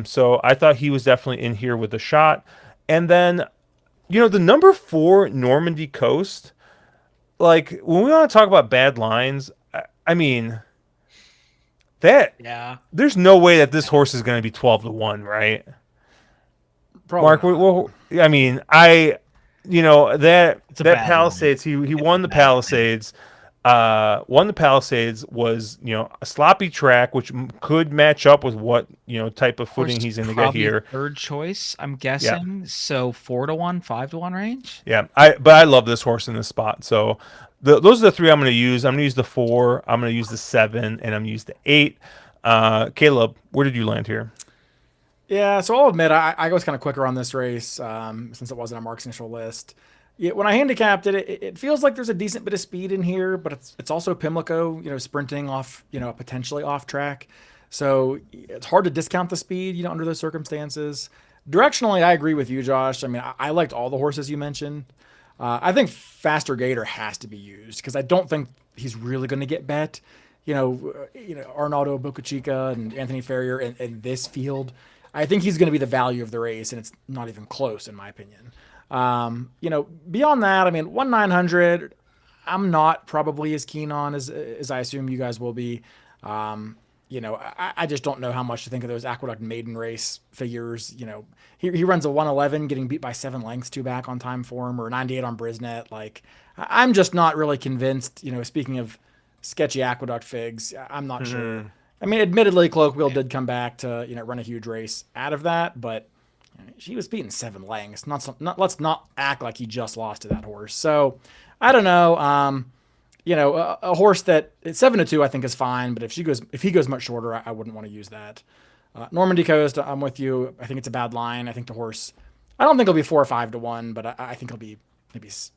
Speaker 1: So I thought he was definitely in here with a shot. And then, you know, the number 4 Normandy Coast, like when we want to talk about bad lines, I mean, there's no way that this horse is going to be 12-1, right?
Speaker 3: Probably
Speaker 1: Mark, I mean, you know, that Palisades, he won the Palisades. Won the Palisades, was, you know, a sloppy track, which could match up with what, you know, type of footing he's going to get here.
Speaker 2: 3rd choice, I'm guessing. Yeah. So 4-1, 5-1 range.
Speaker 1: Yeah, but I love this horse in this spot. So those are the 3 I'm going to use. I'm going to use the 4. I'm going to use the 7, and I'm going to use the 8. Caleb, where did you land here?
Speaker 3: Yeah, so I'll admit I was kind of quicker on this race since it wasn't on Mark's initial list. Yeah, when I handicapped it, it feels like there's a decent bit of speed in here, but it's also Pimlico, you know, sprinting off, you know, potentially off track. So it's hard to discount the speed, you know, under those circumstances. Directionally, I agree with you, Josh. I mean, I liked all the horses you mentioned. I think Faster Gator has to be used because I don't think he's really going to get bet. You know, Arnaldo Boca Chica and Anthony Ferrier in this field. I think he's going to be the value of the race, and it's not even close, in my opinion. You know, beyond that, I mean, 1-900, I'm not probably as keen on as I assume you guys will be. I just don't know how much to think of those Aqueduct Maiden Race figures. He runs a 111, getting beat by 7 lengths, 2 back on time form, or 98 on Brisnet. Like, I'm just not really convinced. Speaking of sketchy Aqueduct figs, I'm not sure. I mean, admittedly, Cloakwheel did come back to run a huge race out of that, but she was beating 7 lengths. Let's not act like he just lost to that horse. So I don't know. A horse that it's 7-2, I think is fine. But if he goes much shorter, I wouldn't want to use that. Normandy Coast, I'm with you. I think it's a bad line. I think the horse, I don't think he'll be 4 or 5-1, but I think he'll be maybe 6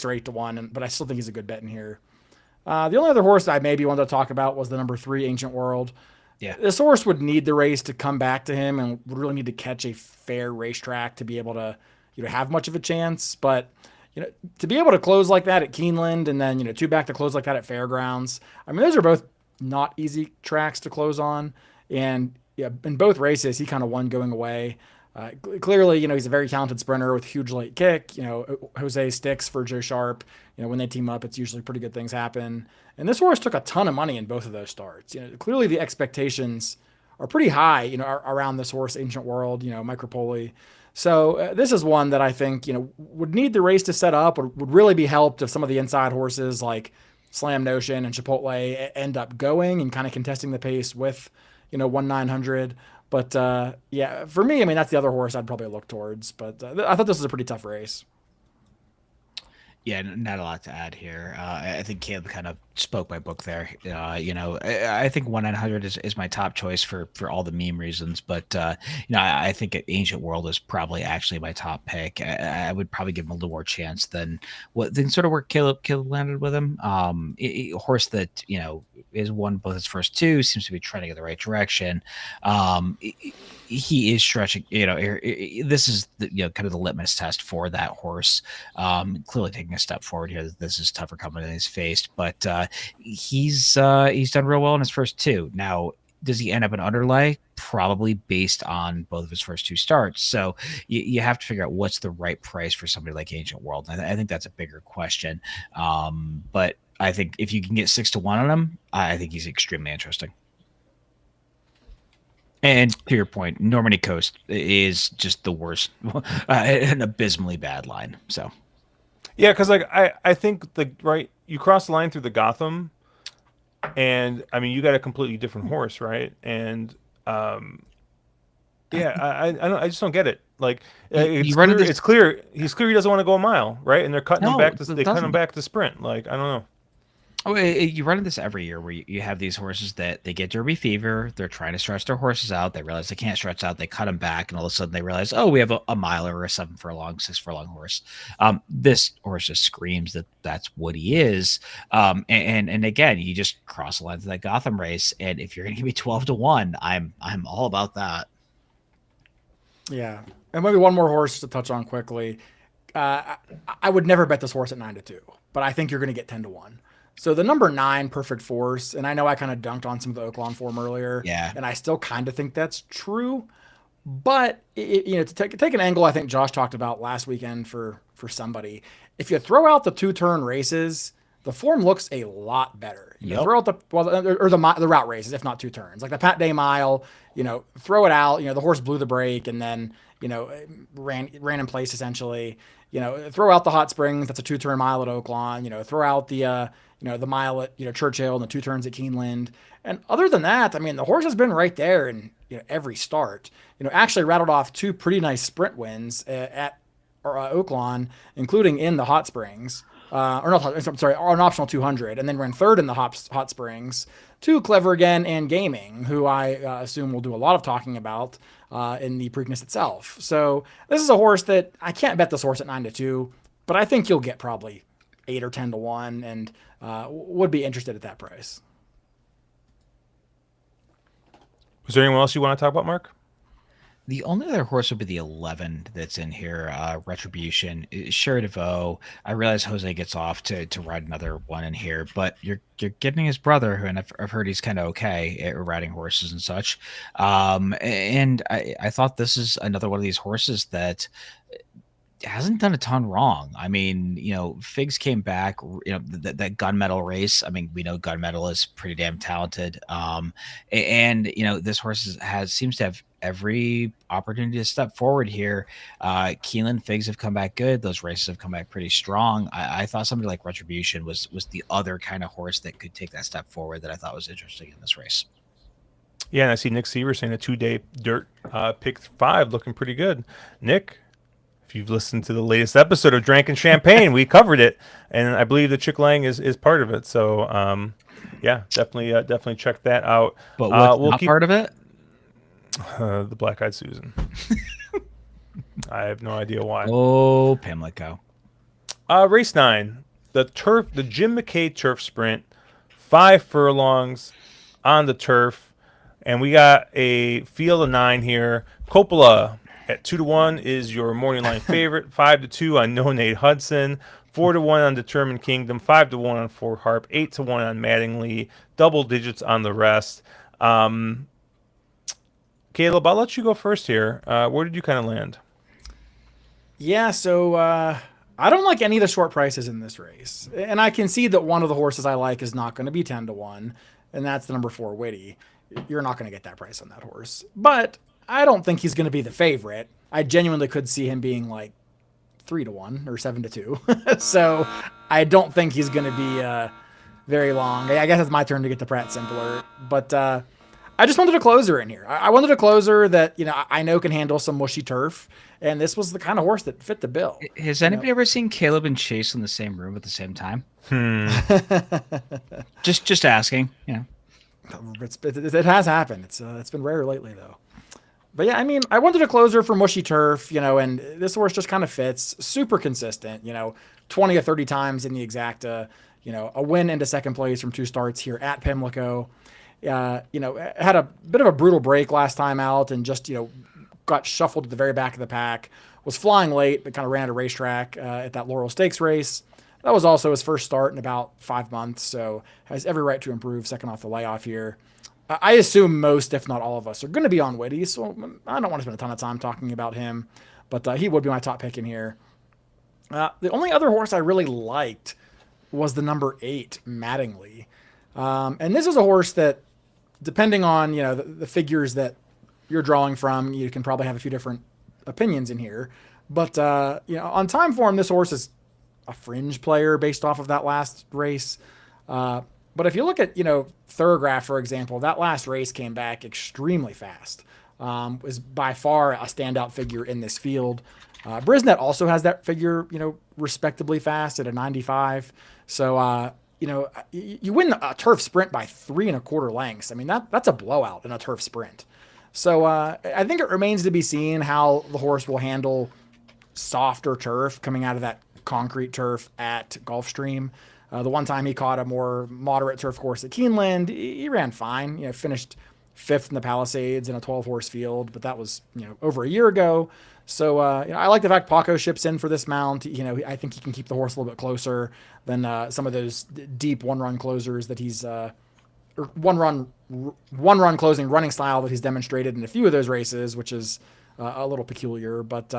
Speaker 3: or 8-1. But I still think he's a good bet in here. The only other horse that I maybe wanted to talk about was the number 3 Ancient World.
Speaker 2: Yeah.
Speaker 3: This horse would need the race to come back to him and would really need to catch a fair racetrack to be able to, have much of a chance. But, to be able to close like that at Keeneland and then, 2 back to close like that at Fairgrounds, I mean, those are both not easy tracks to close on. And in both races, he kind of won going away. Clearly, he's a very talented sprinter with huge late kick. Jose sticks for Joe Sharp. When they team up, it's usually pretty good things happen. And this horse took a ton of money in both of those starts. Clearly the expectations are pretty high, around this horse, Ancient World, Micropoli. So this is one that I think, would need the race to set up, would really be helped if some of the inside horses like Slam Notion and Chipotle end up going and kind of contesting the pace with, 1/900. But for me, I mean, that's the other horse I'd probably look towards. But I thought this was a pretty tough race.
Speaker 2: Yeah, not a lot to add here. I think Caleb kind of spoke my book there. I think 1/900 is my top choice for all the meme reasons, but I think Ancient World is probably actually my top pick. I would probably give him a little more chance than sort of where Caleb landed with him. A horse that is won both his first 2, seems to be trending in the right direction. He is stretching. This is kind of the litmus test for that horse. Clearly taking a step forward here. This is tougher coming than he's faced, but he's done real well in his first 2. Now, does he end up an underlay? Probably, based on both of his first 2 starts. So you have to figure out what's the right price for somebody like Ancient World. I think that's a bigger question. But I think if you can get 6-1 on him, I think he's extremely interesting. And to your point, Normandy Coast is just the worst, an abysmally bad line. So,
Speaker 1: yeah, because I think you cross the line through the Gotham, and I mean you got a completely different horse, right? And I just don't get it. Like it's clear he doesn't want to go a mile, right? And they're cutting him back to sprint. Like, I don't know.
Speaker 2: Oh, you run into this every year where you have these horses that they get Derby fever. They're trying to stretch their horses out. They realize they can't stretch out. They cut them back, and all of a sudden they realize, oh, we have a miler or a 7 furlong, 6 furlong horse. This horse just screams that that's what he is. And again, you just cross the line to that Gotham race, and if you're going to give me 12-1, I'm all about that.
Speaker 3: Yeah, and maybe one more horse to touch on quickly. I would never bet this horse at 9-2, but I think you're going to get 10-1. So the number 9, Perfect Force, and I know I kind of dunked on some of the Oaklawn form earlier, and I still kind of think that's true. But to take an angle, I think Josh talked about last weekend for somebody. If you throw out the 2-turn races, the form looks a lot better. Throw out the route races, if not 2 turns, like the Pat Day Mile. Throw it out. The horse blew the break and then ran in place essentially. Throw out the Hot Springs. That's a 2-turn mile at Oaklawn. Throw out the the mile at Churchill and the 2 turns at Keeneland. And other than that, I mean, the horse has been right there in every start. Actually rattled off 2 pretty nice sprint wins at Oaklawn, including in the Hot Springs. An optional 200, and then ran 3rd in the Hot Springs to Clever Again and Gaming, who I assume will do a lot of talking about in the Preakness itself. So this is a horse that I can't bet this horse at 9-2, but I think you'll get probably 8 or 10-1, and would be interested at that price.
Speaker 1: Was there anyone else you want to talk about, Mark?
Speaker 2: The only other horse would be the 11 that's in here, Retribution. Sure DeVoe. I realize Jose gets off to ride another one in here, but you're getting his brother, who, and I've heard he's kind of okay at riding horses and such. And I thought this is another one of these horses that hasn't done a ton wrong. I mean, Figs came back, that gunmetal race. I mean, we know gunmetal is pretty damn talented. And this horse seems to have every opportunity to step forward here. Keelan, Figs have come back good. Those races have come back pretty strong. I thought somebody like Retribution was the other kind of horse that could take that step forward that I thought was interesting in this race.
Speaker 1: Yeah, and I see Nick Seaver saying a 2-day dirt pick 5 looking pretty good. Nick, if you've listened to the latest episode of Drank and Champagne, we covered it, and I believe the Chick Lang is part of it. So, yeah, definitely check that out.
Speaker 2: But what's not part of it?
Speaker 1: The Black Eyed Susan. I have no idea why.
Speaker 2: Oh, Pimlico.
Speaker 1: Race 9, the Jim McKay Turf Sprint, 5 furlongs on the turf. And we got a field of 9 here. Coppola at 2-1 is your morning line favorite. 5-2 on No Nate Hudson. 4-1 on Determined Kingdom. 5-1 on Fort Harp. 8-1 on Mattingly. Double digits on the rest. Caleb, I'll let you go first here. Where did you kind of land?
Speaker 3: Yeah, so I don't like any of the short prices in this race. And I can see that one of the horses I like is not going to be 10-1, and that's the number 4 Witty. You're not going to get that price on that horse. But I don't think he's going to be the favorite. I genuinely could see him being like 3-1 or 7-2. So I don't think he's going to be very long. I guess it's my turn to get the Pratt Simpler. But I just wanted a closer in here. I wanted a closer that, I know can handle some mushy turf. And this was the kind of horse that fit the bill.
Speaker 2: Has anybody ever seen Caleb and Chase in the same room at the same time? Just asking,
Speaker 3: It has happened. It's been rare lately though. But yeah, I mean, I wanted a closer for mushy turf, and this horse just kind of fits. Super consistent, 20 or 30 times in the exacta. A win into second place from 2 starts here at Pimlico. Had a bit of a brutal break last time out and just got shuffled to the very back of the pack. Was flying late, but kind of ran at a racetrack at that Laurel Stakes race. That was also his first start in about 5 months, so has every right to improve second off the layoff here. I assume most, if not all of us, are going to be on Witty, so I don't want to spend a ton of time talking about him, but he would be my top pick in here. The only other horse I really liked was the number 8, Mattingly. And this is a horse that, depending on the figures that you're drawing from, you can probably have a few different opinions in here. But on time form, this horse is a fringe player based off of that last race. But if you look at, Thoroughgraph, for example, that last race came back extremely fast. Was by far a standout figure in this field. Brisnet also has that figure, respectably fast at a 95. So, you win a turf sprint by 3 1/4 lengths. I mean, that's a blowout in a turf sprint. So I think it remains to be seen how the horse will handle softer turf coming out of that concrete turf at Gulfstream. The one time he caught a more moderate turf course at Keeneland, he ran fine. Finished 5th in the Palisades in a 12-horse field, but that was over a year ago. So I like the fact Paco ships in for this mount. I think he can keep the horse a little bit closer than some of those deep one-run closers that he's or one-run closing running style that he's demonstrated in a few of those races, which is a little peculiar. But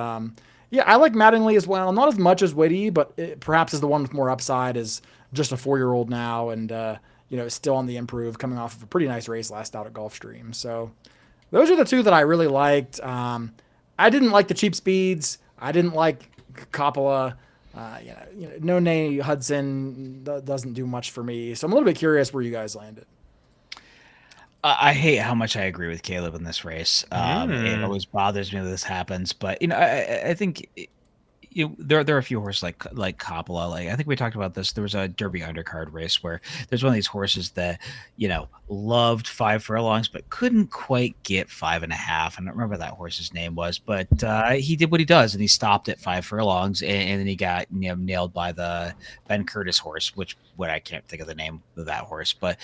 Speaker 3: yeah, I like Mattingly as well. Not as much as Witty, but perhaps is the one with more upside. Is just a 4-year-old now, and still on the improve, coming off of a pretty nice race last out at Gulfstream. So those are the 2 that I really liked. I didn't like the cheap speeds. I didn't like Coppola. No Nate Hudson doesn't do much for me. So I'm a little bit curious where you guys landed.
Speaker 2: I hate how much I agree with Caleb in this race. It always bothers me that this happens, but I think there are a few horses like Coppola. Like I think we talked about this. There was a Derby undercard race where there's one of these horses that loved 5 furlongs but couldn't quite get 5.5. I don't remember what that horse's name was, but he did what he does and he stopped at 5 furlongs and then he got nailed by the Ben Curtis horse, which I can't think of the name of that horse, but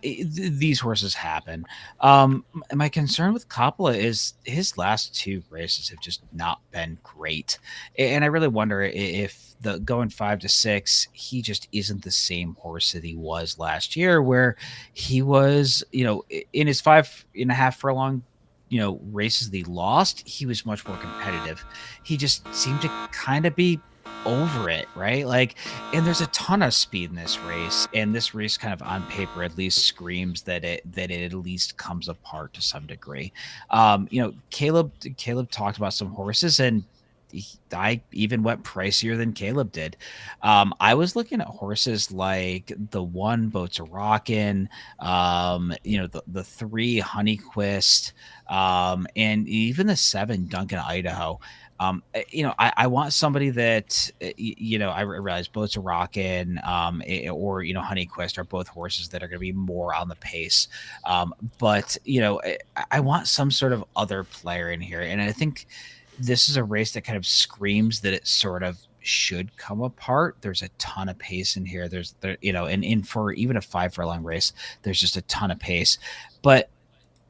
Speaker 2: these horses happen. My concern with Coppola is his last 2 races have just not been great, and I really wonder if the going 5 to 6, he just isn't the same horse that he was last year, where he was, in his 5.5 furlong races that he lost, he was much more competitive. He just seemed to kind of be over it, right? Like, and there's a ton of speed in this race, and this race kind of on paper at least screams that it at least comes apart to some degree. Caleb talked about some horses, and I even went pricier than Caleb did. I was looking at horses like the one Boats a Rockin', the three Honeyquist, and even the seven Duncan Idaho. I want somebody that, I realize Boats a Rockin', or, Honeyquist are both horses that are going to be more on the pace. But, I want some sort of other player in here. And I think this is a race that kind of screams that it sort of should come apart. There's a ton of pace in here. And for even a 5 furlong race, there's just a ton of pace. But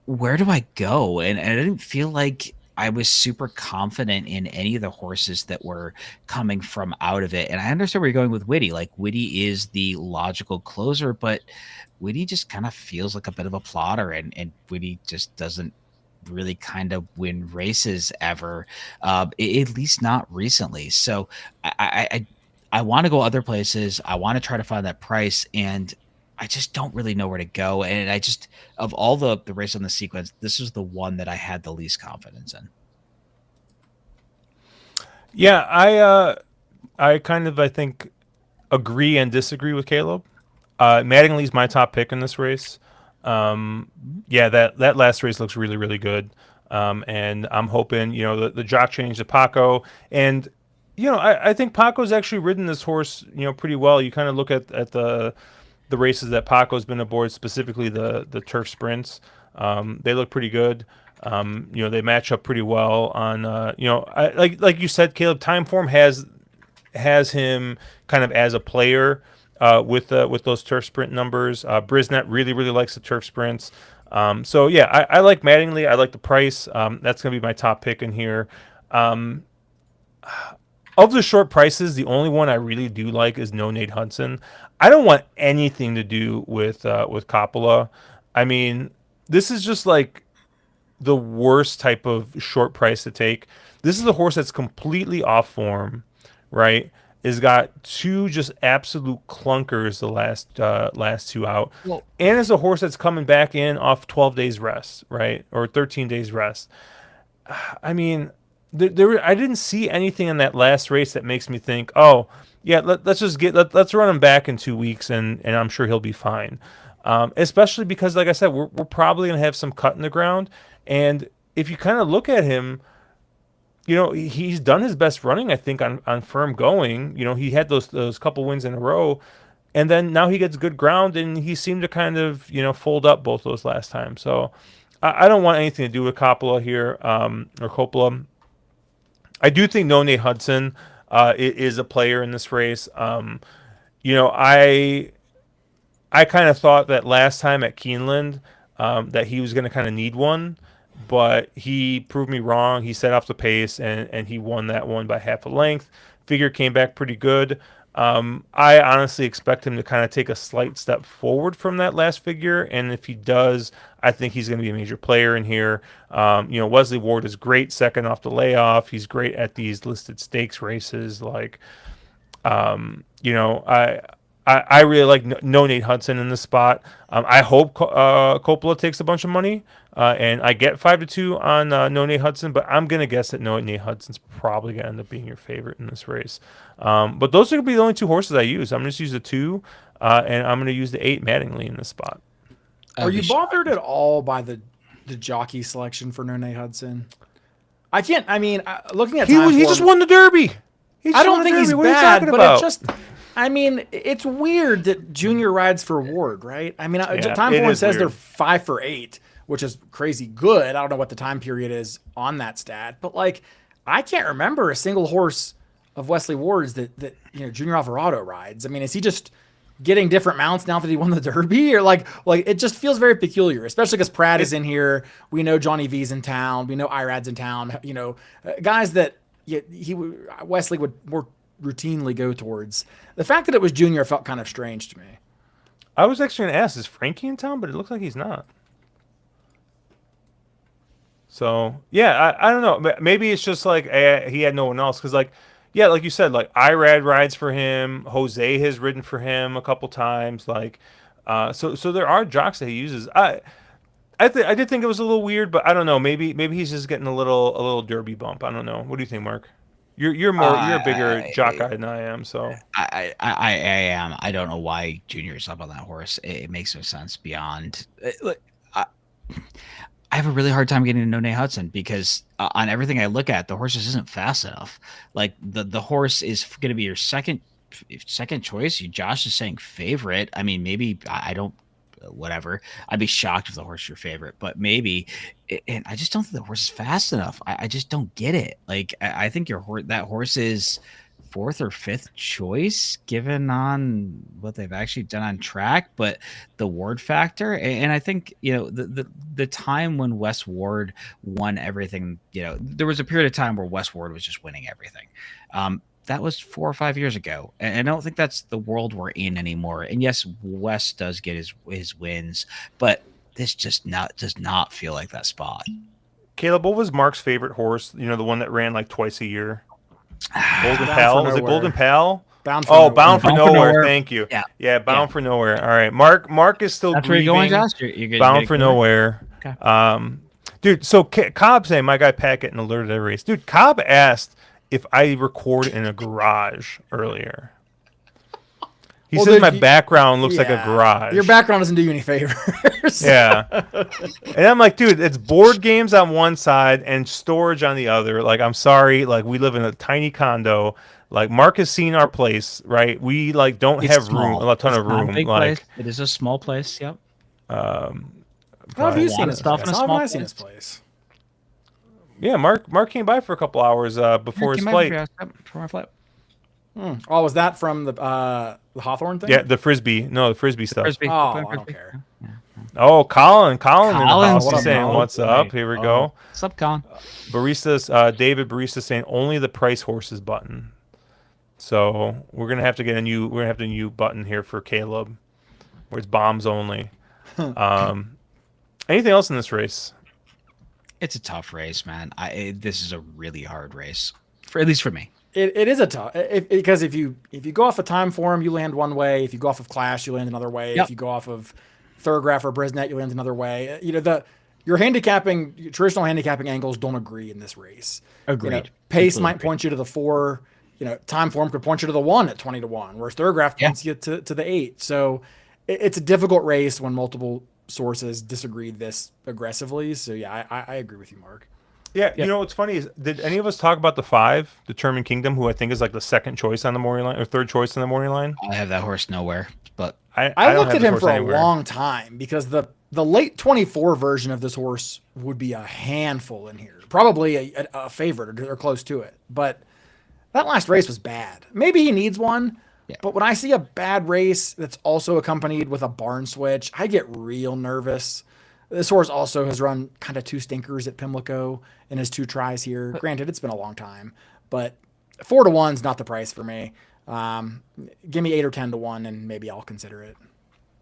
Speaker 2: where do I go? And I didn't feel like I was super confident in any of the horses that were coming from out of it. And I understand where you're going with Whitty. Like, Whitty is the logical closer, but Whitty just kind of feels like a bit of a plotter, and Whitty just doesn't really kind of win races ever, at least not recently. So I want to go other places. I want to try to find that price, and I just don't really know where to go. And I just, of all the race on the sequence, this is the one that I had the least confidence in.
Speaker 1: Yeah, I kind of, I think, agree and disagree with Caleb. Mattingly's my top pick in this race. Yeah, that last race looks really, really good. And I'm hoping, the jock change to Paco. And, I think Paco's actually ridden this horse, pretty well. You kind of look at the races that Paco's been aboard, specifically the turf sprints. They look pretty good. They match up pretty well on, like you said, Caleb, time form has him kind of as a player with those turf sprint numbers. Brisnet really, really likes the turf sprints. So yeah, I like Mattingly. I like the price. That's going to be my top pick in here. Of the short prices, the only one I really do like is No Nate Hudson. I don't want anything to do with Coppola. I mean, this is just like the worst type of short price to take. This is a horse that's completely off form, right? Has got two just absolute clunkers the last two out,
Speaker 2: Well,
Speaker 1: and is a horse that's coming back in off 12 days rest, right, or 13 days rest. I mean, I didn't see anything in that last race that makes me think, oh yeah, let's run him back in 2 weeks, and I'm sure he'll be fine. Especially because, like I said, we're probably gonna have some cut in the ground, and if you kind of look at him, he's done his best running, I think, on firm going. He had those couple wins in a row, and then now he gets good ground, and he seemed to kind of fold up both those last times. So I don't want anything to do with Coppola here, or Coppola. I do think No Nate Hudson is a player in this race. I kind of thought that last time at Keeneland that he was going to kind of need one, but he proved me wrong. He set off the pace, and he won that one by half a length. Figure came back pretty good. I honestly expect him to kind of take a slight step forward from that last figure, and if he does, I think he's going to be a major player in here. Wesley Ward is great second off the layoff. He's great at these listed stakes races. Like, I really like No Nate Hudson in this spot. I hope Coppola takes a bunch of money, and I get 5-2 on No Nate Hudson, but I'm gonna guess that No Nate Hudson's probably gonna end up being your favorite in this race. But those are gonna be the only two horses I use. I'm gonna just use the 2, and I'm gonna use the 8 Mattingly in this spot.
Speaker 3: Are you bothered at all by the jockey selection for No Nate Hudson? I can't. I mean, looking at
Speaker 1: He just won the Derby.
Speaker 3: I don't think he's
Speaker 1: What are you
Speaker 3: bad,
Speaker 1: talking
Speaker 3: but
Speaker 1: about?
Speaker 3: it just. I mean, it's weird that Junior rides for Ward, right? I mean, time form says they're 5 for 8, which is crazy good. I don't know what the time period is on that stat, but like, I can't remember a single horse of Wesley Ward's that Junior Alvarado rides. I mean, is he just getting different mounts now that he won the Derby, or like it just feels very peculiar, especially because Pratt is in here. We know Johnny V's in town. We know Irad's in town. Guys that Wesley would more routinely go towards. The fact that it was Junior felt kind of strange to me.
Speaker 1: I was actually going to ask, is Frankie in town? But it looks like he's not. So yeah, I don't know. Maybe it's just like he had no one else because like yeah, like you said, like Irad rides for him. Jose has ridden for him a couple times. Like so there are jocks that he uses. I did think it was a little weird, but I don't know. Maybe he's just getting a little derby bump. I don't know. What do you think, Mark? You're a bigger jock guy than I am. So
Speaker 2: I am. I don't know why Junior's up on that horse. It makes no sense beyond. Look, I have a really hard time getting to Nene Hudson because on everything I look at, the horse just isn't fast enough. Like the horse is going to be your second choice. Josh is saying favorite. I mean, maybe I don't. Whatever. I'd be shocked if the horse is your favorite, but maybe. And I just don't think the horse is fast enough. I just don't get it. Like I think that horse is fourth or fifth choice given on what they've actually done on track, but the Ward factor, and I think the time when Wes Ward won everything, there was a period of time where Wes Ward was just winning everything. That was 4 or 5 years ago, and I don't think that's the world we're in anymore. And yes, Wes does get his wins, but this does not feel like that spot.
Speaker 1: Caleb, what was Mark's favorite horse? The one that ran like twice a year. Golden
Speaker 3: Bound
Speaker 1: Pal.
Speaker 3: for
Speaker 1: Was it
Speaker 3: Nowhere.
Speaker 1: Golden Pal?
Speaker 3: Bound for
Speaker 1: Oh,
Speaker 3: Nowhere.
Speaker 1: Bound for
Speaker 2: Bound for
Speaker 1: Nowhere.
Speaker 2: Nowhere.
Speaker 1: Thank you.
Speaker 2: Yeah.
Speaker 1: Bound for Nowhere. All right, Mark is still
Speaker 2: That's where
Speaker 1: grieving.
Speaker 2: you're going, Josh. You're good.
Speaker 1: Bound for Nowhere.
Speaker 2: Okay.
Speaker 1: Dude. So Cobb saying my guy Pat getting alerted every race. Dude, Cobb asked if I record in a garage earlier. He
Speaker 3: Well,
Speaker 1: says
Speaker 3: dude,
Speaker 1: my background looks like a
Speaker 3: Yeah.
Speaker 1: garage.
Speaker 3: Your background doesn't do you any favors.
Speaker 1: Yeah. And I'm like, dude, it's board games on one side and storage on the other. Like, I'm sorry. Like, we live in a tiny condo. Like, Mark has seen our place, right? We, like, don't
Speaker 2: It's
Speaker 1: have
Speaker 2: small.
Speaker 1: room, a ton
Speaker 2: It's
Speaker 1: of
Speaker 2: not a
Speaker 1: room.
Speaker 2: big
Speaker 1: Like,
Speaker 2: place. It is a small place. Yep.
Speaker 3: How have you seen his
Speaker 2: Stuff
Speaker 3: place?
Speaker 2: in a
Speaker 3: How have
Speaker 2: small
Speaker 3: I seen his
Speaker 2: place?
Speaker 3: place?
Speaker 1: yeah, Mark came by for a couple hours before his flight.
Speaker 2: For my flight.
Speaker 3: Oh, was that from the Hawthorne thing?
Speaker 1: Yeah, the Frisbee. No, the Frisbee stuff.
Speaker 2: Frisbee.
Speaker 3: Oh, I
Speaker 2: Playing
Speaker 3: don't
Speaker 2: Frisbee.
Speaker 3: care.
Speaker 1: Oh, Colin in the
Speaker 2: Colin's
Speaker 1: house is saying,
Speaker 3: Colin?
Speaker 1: what's up? Here we go.
Speaker 2: What's up, Colin?
Speaker 1: David Barista saying only the price horses button. So we're gonna have to get a new button here for Caleb, where it's bombs only. Anything else in this race?
Speaker 2: It's a tough race, man. This is a really hard race, at least for me.
Speaker 3: It is a tough because if you go off of time form, you land one way. If you go off of clash, you land another way.
Speaker 2: Yep.
Speaker 3: If you go off of Thurgraph or Brisnet, you land another way. Your traditional handicapping angles don't agree in this race.
Speaker 2: Agreed.
Speaker 3: Pace
Speaker 2: Completely
Speaker 3: might
Speaker 2: agreed.
Speaker 3: point you to the 4. Time form could point you to the 1 at 20-1, whereas Thurgraph
Speaker 2: Yeah.
Speaker 3: points you to the 8. So it's a difficult race when multiple sources disagree this aggressively. So yeah, I agree with you, Mark.
Speaker 1: Yeah, you know what's funny is, did any of us talk about the 5, Determined Kingdom, who I think is like the second choice on the morning line or third choice on the morning line?
Speaker 2: I have that horse nowhere, but
Speaker 3: I
Speaker 1: don't
Speaker 3: looked
Speaker 1: have
Speaker 3: at
Speaker 1: this
Speaker 3: him
Speaker 1: horse
Speaker 3: for
Speaker 1: anywhere.
Speaker 3: a long time because the late 24 version of this horse would be a handful in here, probably a favorite or close to it. But that last race was bad. Maybe he needs one, but when I see a bad race that's also accompanied with a barn switch, I get real nervous. This horse also has run kind of 2 stinkers at Pimlico in his 2 tries here. Granted, it's been a long time, but 4-1 is not the price for me. Give me 8 or 10-1, and maybe I'll consider it.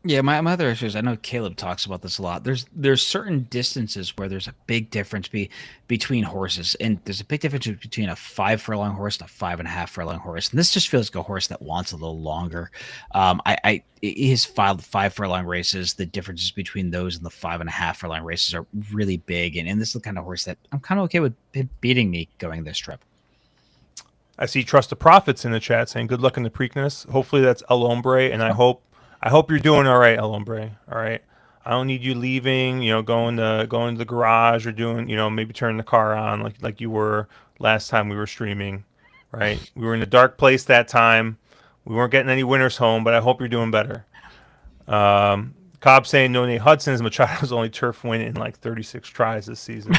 Speaker 2: yeah, my other issue is I know Caleb talks about this a lot. There's certain distances where there's a big difference between horses, and there's a big difference between a 5 furlong horse and a 5.5 furlong horse. And this just feels like a horse that wants a little longer. His 5 furlong races, the differences between those and the 5.5 furlong races are really big, and this is the kind of horse that I'm kind of okay with beating me going this trip.
Speaker 1: I see Trust the Prophets in the chat saying good luck in the Preakness. Hopefully that's El Hombre, and I hope you're doing all right, El Hombre. All right. I don't need you leaving, going to the garage or doing, maybe turning the car on like you were last time we were streaming, right? We were in a dark place that time. We weren't getting any winners home, but I hope you're doing better. Cobb saying Nene Hudson's Machado's only turf win in like 36 tries this season.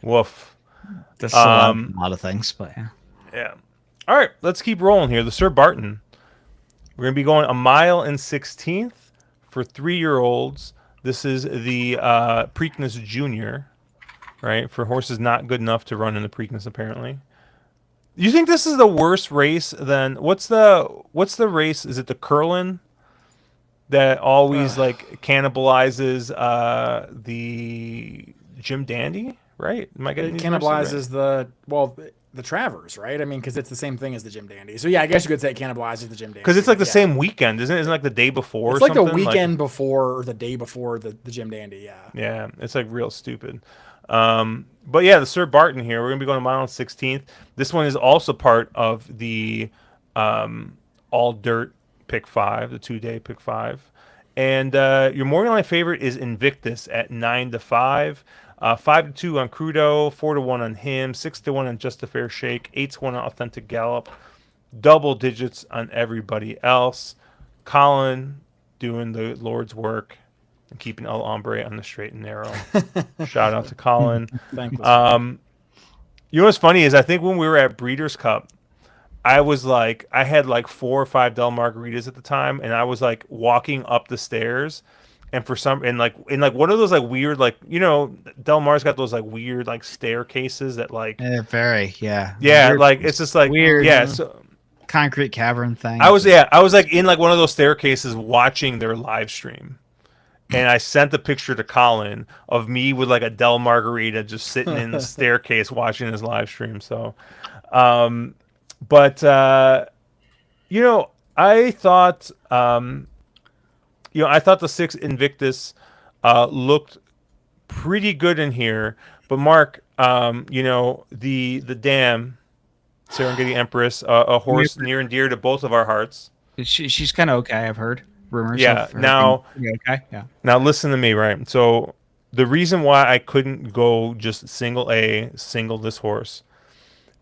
Speaker 1: Woof.
Speaker 2: That's a lot of things, but yeah.
Speaker 1: Yeah. All right, let's keep rolling here. The Sir Barton. We're going to be going 1.16 miles for 3-year-olds. This is the Preakness Junior, right? For horses not good enough to run in the Preakness, apparently. You think this is the worst race than what's the race? Is it the Curlin that always like cannibalizes the Jim Dandy, right? Am I getting
Speaker 3: It
Speaker 1: these verses right?
Speaker 3: cannibalizes the Travers, right? I mean, because it's the same thing as the Jim Dandy. So yeah, I guess you could say it cannibalizes the Jim Dandy.
Speaker 1: Because it's like the
Speaker 3: Yeah.
Speaker 1: same weekend, isn't it? Isn't it like the day before
Speaker 3: It's
Speaker 1: or
Speaker 3: like the
Speaker 1: something?
Speaker 3: weekend before or the day before the Jim Dandy. Yeah.
Speaker 1: Yeah, it's like real stupid. But yeah, the Sir Barton here, we're gonna be going to mile on 16th. This one is also part of the all dirt pick 5, the 2-day pick 5. And your morning line favorite is Invictus at 9-5. 5-2 on Crudo, 4-1 on him, 6-1 on Just a Fair Shake, 8-1 on Authentic Gallop, double digits on everybody else. Colin doing the Lord's work and keeping El Hombre on the straight and narrow. Shout out to Colin.
Speaker 3: Thankless.
Speaker 1: You know what's funny is I think when we were at Breeders' Cup, I had like 4 or 5 Del Margaritas at the time, and I was like walking up the stairs, and for some in like one of those like weird like Del Mar's got those like weird like staircases that like
Speaker 2: yeah
Speaker 1: yeah
Speaker 2: weird,
Speaker 1: like it's just like
Speaker 2: weird
Speaker 1: yeah so
Speaker 2: concrete cavern thing.
Speaker 1: I was like in like one of those staircases watching their live stream. And I sent the picture to Colin of me with like a Del Margarita just sitting in the staircase watching his live stream. So, but I thought, I thought the 6 Invictus looked pretty good in here. But Mark, the Dam, Serengeti Empress, a horse near and dear to both of our hearts.
Speaker 2: She's kind of okay. I've heard rumors.
Speaker 1: Yeah.
Speaker 2: Of her
Speaker 1: Now,
Speaker 2: being okay. Yeah.
Speaker 1: Now listen to me, right? So the reason why I couldn't go just single this horse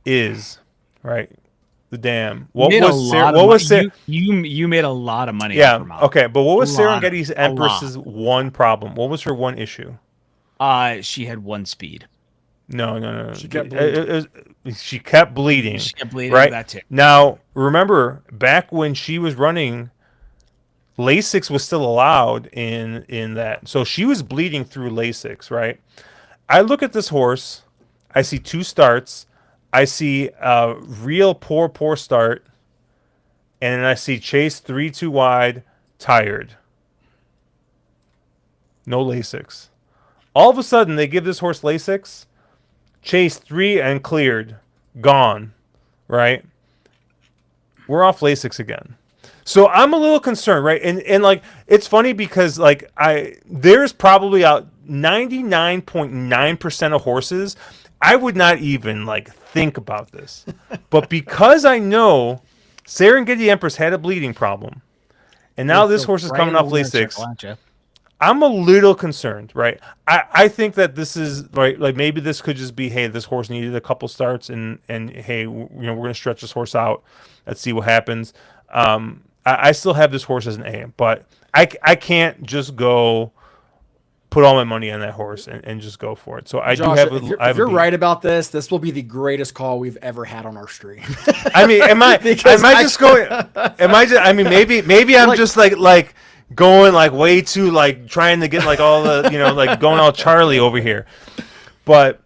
Speaker 1: is right. The Dam.
Speaker 2: You made a lot of money.
Speaker 1: Yeah.
Speaker 2: Off her mouth.
Speaker 1: Okay. But what was Serengeti's Empress's one problem? What was her one issue?
Speaker 2: She had one speed.
Speaker 1: No.
Speaker 3: She kept bleeding.
Speaker 1: She kept bleeding. Right.
Speaker 2: That too.
Speaker 1: Now remember back when she was running. Lasix was still allowed in that. So she was bleeding through Lasix, right? I look at this horse. I see 2 starts. I see a real poor start. And then I see Chase 3 too wide, tired. No Lasix. All of a sudden, they give this horse Lasix. Chase 3 and cleared. Gone. Right? We're off Lasix again. So I'm a little concerned, right? And like it's funny because like there's probably out 99.9% of horses I would not even like think about this. But because I know Serengeti Empress had a bleeding problem, and now this horse is coming off Lasix, I'm a little concerned, right? I think that this is right. Like maybe this could just be, hey, this horse needed a couple starts, and hey, we're gonna stretch this horse out. Let's see what happens. I still have this horse as an A, but I can't just go put all my money on that horse and just go for it. So I
Speaker 3: Josh,
Speaker 1: do have.
Speaker 3: If you're right about this, this will be the greatest call we've ever had on our stream.
Speaker 1: I mean, am I just going? Am I just? I mean, maybe I'm just like going like way too like trying to get like all the like going all Charlie over here, but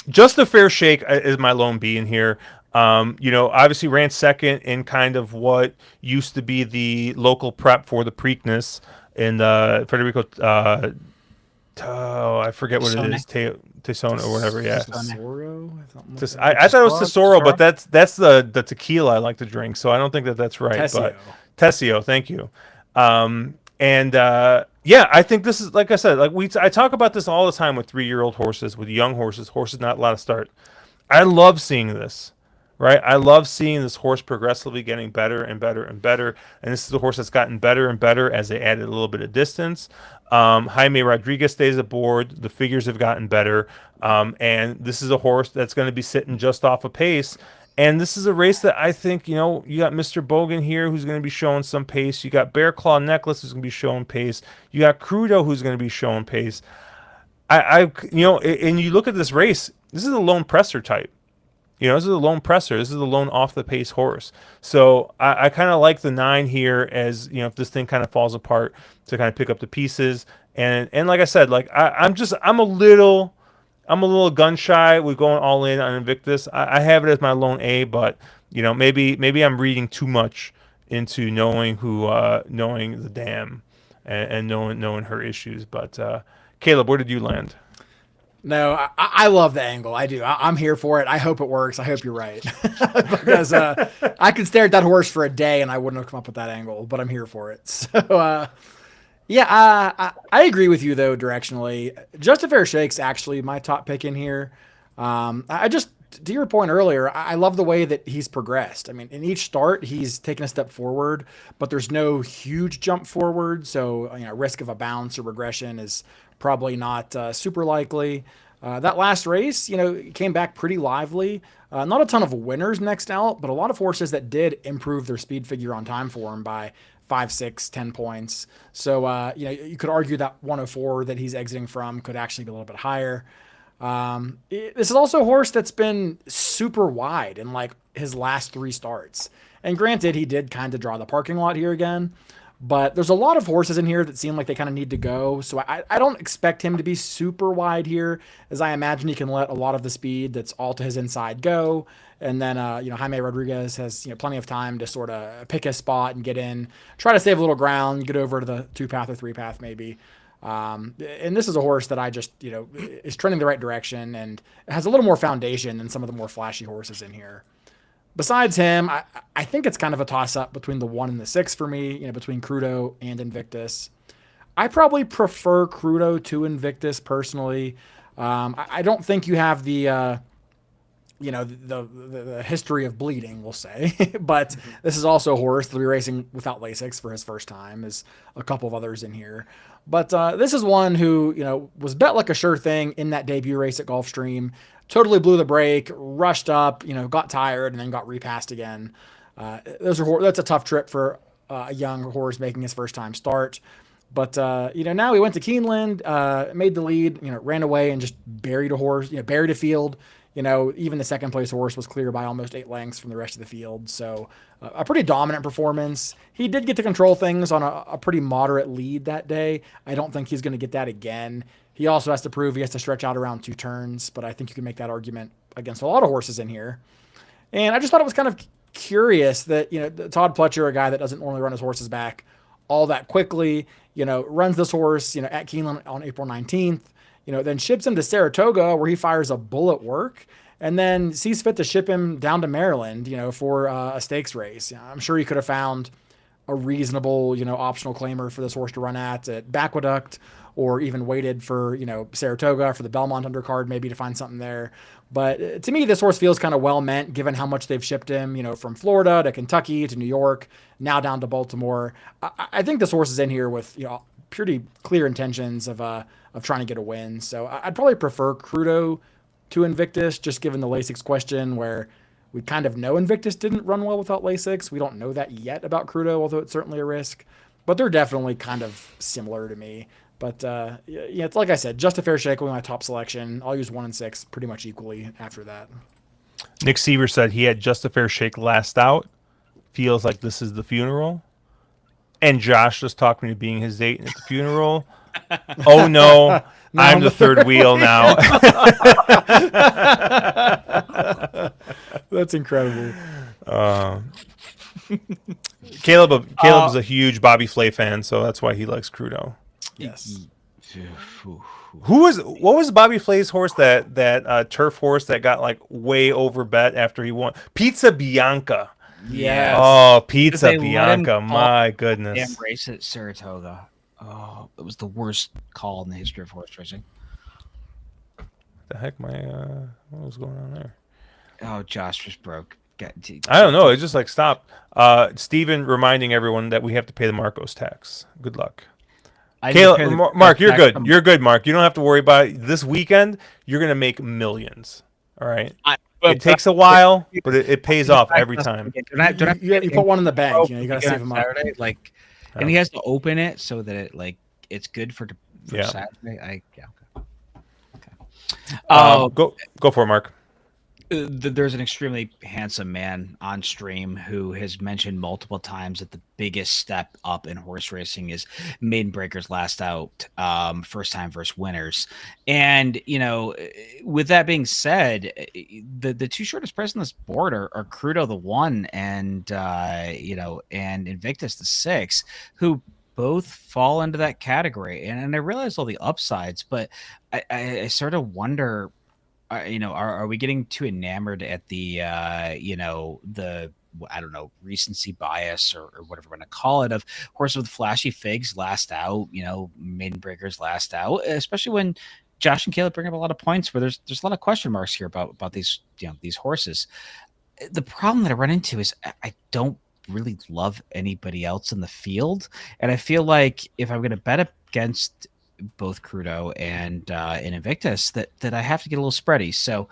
Speaker 1: Just a Fair Shake is my lone B in here. Obviously ran second in kind of what used to be the local prep for the Preakness in Federico. I forget what it is. Tesoro or whatever. Yeah.
Speaker 3: Tesoro?
Speaker 1: I thought it was Tesoro, but that's the tequila I like to drink. So I don't think that's right.
Speaker 3: Tessio.
Speaker 1: But Tessio, thank you. I think this is, like I said, like I talk about this all the time with 3-year-old horses, with young horses not allowed to start. I love seeing this, right? I love seeing this horse progressively getting better and better and better. And this is the horse that's gotten better and better as they added a little bit of distance. Jaime Rodriguez stays aboard. The figures have gotten better. And this is a horse that's going to be sitting just off a pace. And this is a race that I think, you got Mr. Bogan here who's going to be showing some pace. You got Bear Claw Necklace who's going to be showing pace. You got Crudo who's going to be showing pace. And you look at this race, this is a lone presser type. This is a lone presser. This is a lone off-the-pace horse. So I kind of like the 9 here as, if this thing kind of falls apart to kind of pick up the pieces. And like I said, like I'm a little gun shy with going all in on Invictus. I have it as my lone A, but maybe I'm reading too much into knowing knowing the Dam and knowing her issues. But Caleb, where did you land?
Speaker 3: No, I love the angle. I do. I'm here for it. I hope it works. I hope you're right. Because I could stare at that horse for a day and I wouldn't have come up with that angle, but I'm here for it. So, yeah, I agree with you, though, directionally. Just a Fair Shake's actually my top pick in here. I just, to your point earlier, I love the way that he's progressed. I mean, in each start, he's taken a step forward, but there's no huge jump forward. So, risk of a bounce or regression is probably not super likely. That last race, came back pretty lively. Not a ton of winners next out, but a lot of horses that did improve their speed figure on time for him by 5, 6, 10 points. So, you could argue that 104 that he's exiting from could actually be a little bit higher. This is also a horse that's been super wide in like his last 3 starts. And granted, he did kind of draw the parking lot here again, but there's a lot of horses in here that seem like they kind of need to go. So I don't expect him to be super wide here, as I imagine he can let a lot of the speed that's all to his inside go. And then, Jaime Rodriguez has, plenty of time to sort of pick his spot and get in, try to save a little ground, get over to the 2-path or 3-path maybe. And this is a horse that I just, is trending the right direction and has a little more foundation than some of the more flashy horses in here. Besides him, I think it's kind of a toss-up between the 1 and the 6 for me, between Crudo and Invictus. I probably prefer Crudo to Invictus personally. I don't think you have the history of bleeding, we'll say. But this is also a horse that'll be racing without Lasix for his first time, as a couple of others in here. But this is one who, was bet like a sure thing in that debut race at Gulfstream. Totally blew the brake, rushed up, got tired, and then got repassed again. That's a tough trip for a young horse making his first time start. But, now he went to Keeneland, made the lead, ran away and just buried a horse, buried a field. Even the second place horse was clear by almost 8 lengths from the rest of the field. So a pretty dominant performance. He did get to control things on a pretty moderate lead that day. I don't think he's going to get that again. He also has to prove he has to stretch out around 2 turns, but I think you can make that argument against a lot of horses in here. And I just thought it was kind of curious that, Todd Pletcher, a guy that doesn't normally run his horses back all that quickly, runs this horse, at Keeneland on April 19th, then ships him to Saratoga where he fires a bull at work and then sees fit to ship him down to Maryland, for a stakes race. I'm sure he could have found a reasonable, optional claimer for this horse to run at Backwaduct, or even waited for, Saratoga for the Belmont undercard, maybe to find something there. But to me, this horse feels kind of well meant given how much they've shipped him, from Florida to Kentucky to New York, now down to Baltimore. I think this horse is in here with, pretty clear intentions of trying to get a win. So I'd probably prefer Crudo to Invictus, just given the Lasix question where we kind of know Invictus didn't run well without Lasix. We don't know that yet about Crudo, although it's certainly a risk. But they're definitely kind of similar to me. But, it's like I said, Just a Fair Shake will be my top selection. I'll use 1 and 6 pretty much equally after that.
Speaker 1: Nick Seaver said he had Just a Fair Shake last out. Feels like this is the funeral. And Josh just talked me to being his date at the funeral. Oh, no. I'm the third wheel now.
Speaker 3: That's incredible.
Speaker 1: Caleb is a huge Bobby Flay fan, so that's why he likes Crudo.
Speaker 3: Yes.
Speaker 1: What was Bobby Flay's horse, that turf horse that got like way over bet after he won? Pizza Bianca.
Speaker 2: Yes.
Speaker 1: Oh, Pizza Bianca. My goodness.
Speaker 2: Damn race at Saratoga. Oh, it was the worst call in the history of horse racing.
Speaker 1: The heck, what was going on there?
Speaker 2: Oh, Josh just broke.
Speaker 1: I don't know. It just like stopped. Steven reminding everyone that we have to pay the Marcos tax. Good luck. Caleb, Mark, you're good. You're good, Mark. You don't have to worry about it. This weekend, you're going to make millions. All right? It takes a while, but it pays off every time.
Speaker 3: You put one in the bank. You got to save them up.
Speaker 2: Saturday, and he has to open it so that it's good for Saturday. Okay.
Speaker 1: Go for it, Mark.
Speaker 2: There's an extremely handsome man on stream who has mentioned multiple times that the biggest step up in horse racing is maiden breakers last out, first time versus winners. And, with that being said, the 2 shortest price on this board are Crudo the 1 and, and Invictus the 6, who both fall into that category, and I realize all the upsides, but I sort of wonder, are we getting too enamored at the, I don't know, recency bias or whatever we're going to call it, of horses with flashy figs last out, maiden breakers last out, especially when Josh and Caleb bring up a lot of points where there's a lot of question marks here about these, these horses. The problem that I run into is I don't really love anybody else in the field, and I feel like if I'm going to bet against both Crudo and Invictus, that I have to get a little spready. So,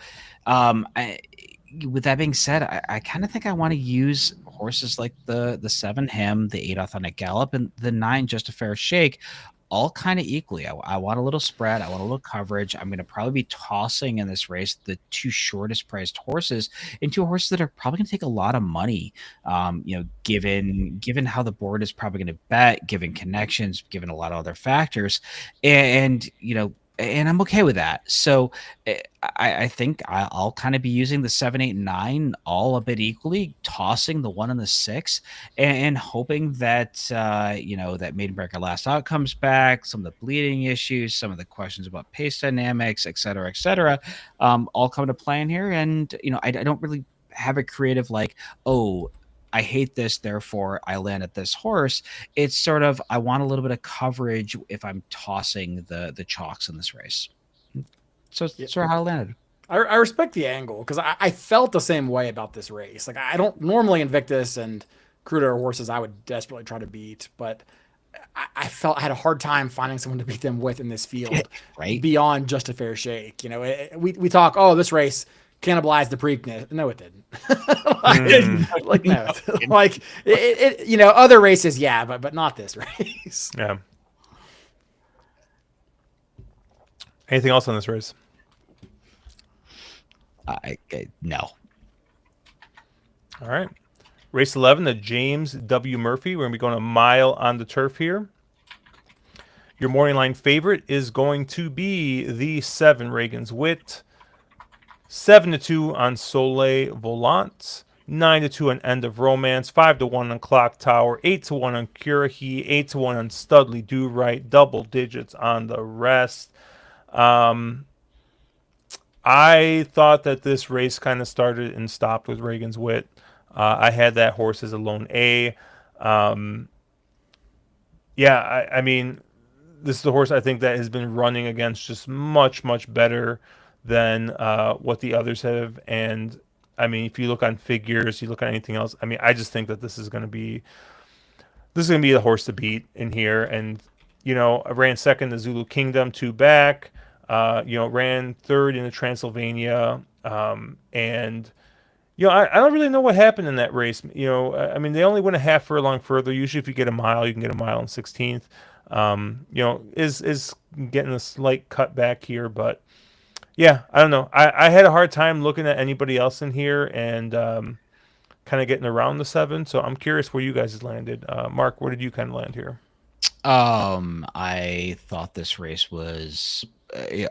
Speaker 2: with that being said, I kind of think I want to use horses like the 7 Him, the 8 Authentic Gallop, and the 9 Just a Fair Shake, all kind of equally. I want a little spread. I want a little coverage. I'm going to probably be tossing in this race the 2 shortest priced horses into horses that are probably going to take a lot of money. Given how the board is probably going to bet, given connections, given a lot of other factors, and I'm okay with that. So I think I'll kind of be using the 7, 8, and 9 all a bit equally, tossing the 1 and the 6, and hoping that that Maiden Breaker Last Out comes back, some of the bleeding issues, some of the questions about pace dynamics, et cetera, all come to play in here. And I don't really have a creative like, oh, I hate this, therefore I land at this horse. It's sort of, I want a little bit of coverage if I'm tossing the chalks in this race. So it's sort of how I landed.
Speaker 3: I respect the angle because I felt the same way about this race. Like I don't normally Invictus and Crudo are horses I would desperately try to beat, but I felt I had a hard time finding someone to beat them with in this field,
Speaker 2: right?
Speaker 3: Beyond Just a Fair Shake. We talk, oh, this race cannibalized the Preakness. No, it didn't. No, like other races, yeah, but not this race.
Speaker 1: Yeah. Anything else on this race?
Speaker 2: No.
Speaker 1: All right. Race 11, the James W. Murphy. We're going to be going a mile on the turf here. Your morning line favorite is going to be the 7 Reagan's Wit, 7-2 on Soleil Volant, 9-2 on End of Romance, 5-1 on Clock Tower, 8-1 on Curahee, 8-1 on Studley Do Right, double digits on the rest. I thought that this race kind of started and stopped with Reagan's Wit. I had that horse as a lone A. I mean, this is a horse I think that has been running against just much, much better than what the others have. And I mean, if you look on figures, you look at anything else. I mean, I just think that this is going to be the horse to beat in here. And I ran second the Zulu Kingdom, 2 back. Ran third in the Transylvania, and I don't really know what happened in that race. I mean, they only went a half furlong further. Usually, if you get a mile, you can get a mile in 16th. Is getting a slight cutback here, but yeah, I don't know. I had a hard time looking at anybody else in here and kind of getting around the 7. So I'm curious where you guys landed. Mark, where did you kind of land here?
Speaker 2: I thought this race was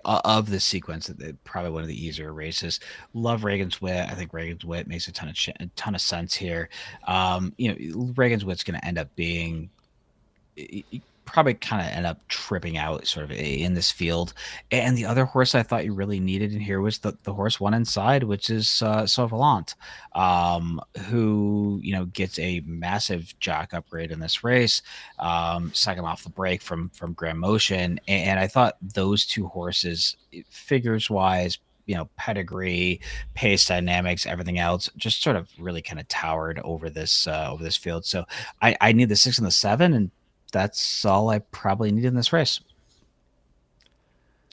Speaker 2: of the sequence probably one of the easier races. Love Reagan's Wit. I think Reagan's Wit makes a ton of sense here. Reagan's Wit's going to end up being probably kind of end up tripping out sort of in this field. And the other horse I thought you really needed in here was the horse one inside, which is Sauvalant, who gets a massive jock upgrade in this race, second off the break from Grand Motion. And I thought those 2 horses, figures wise, pedigree, pace dynamics, everything else, just sort of really kind of towered over this field. So I need the 6 and the 7, and that's all I probably need in this race.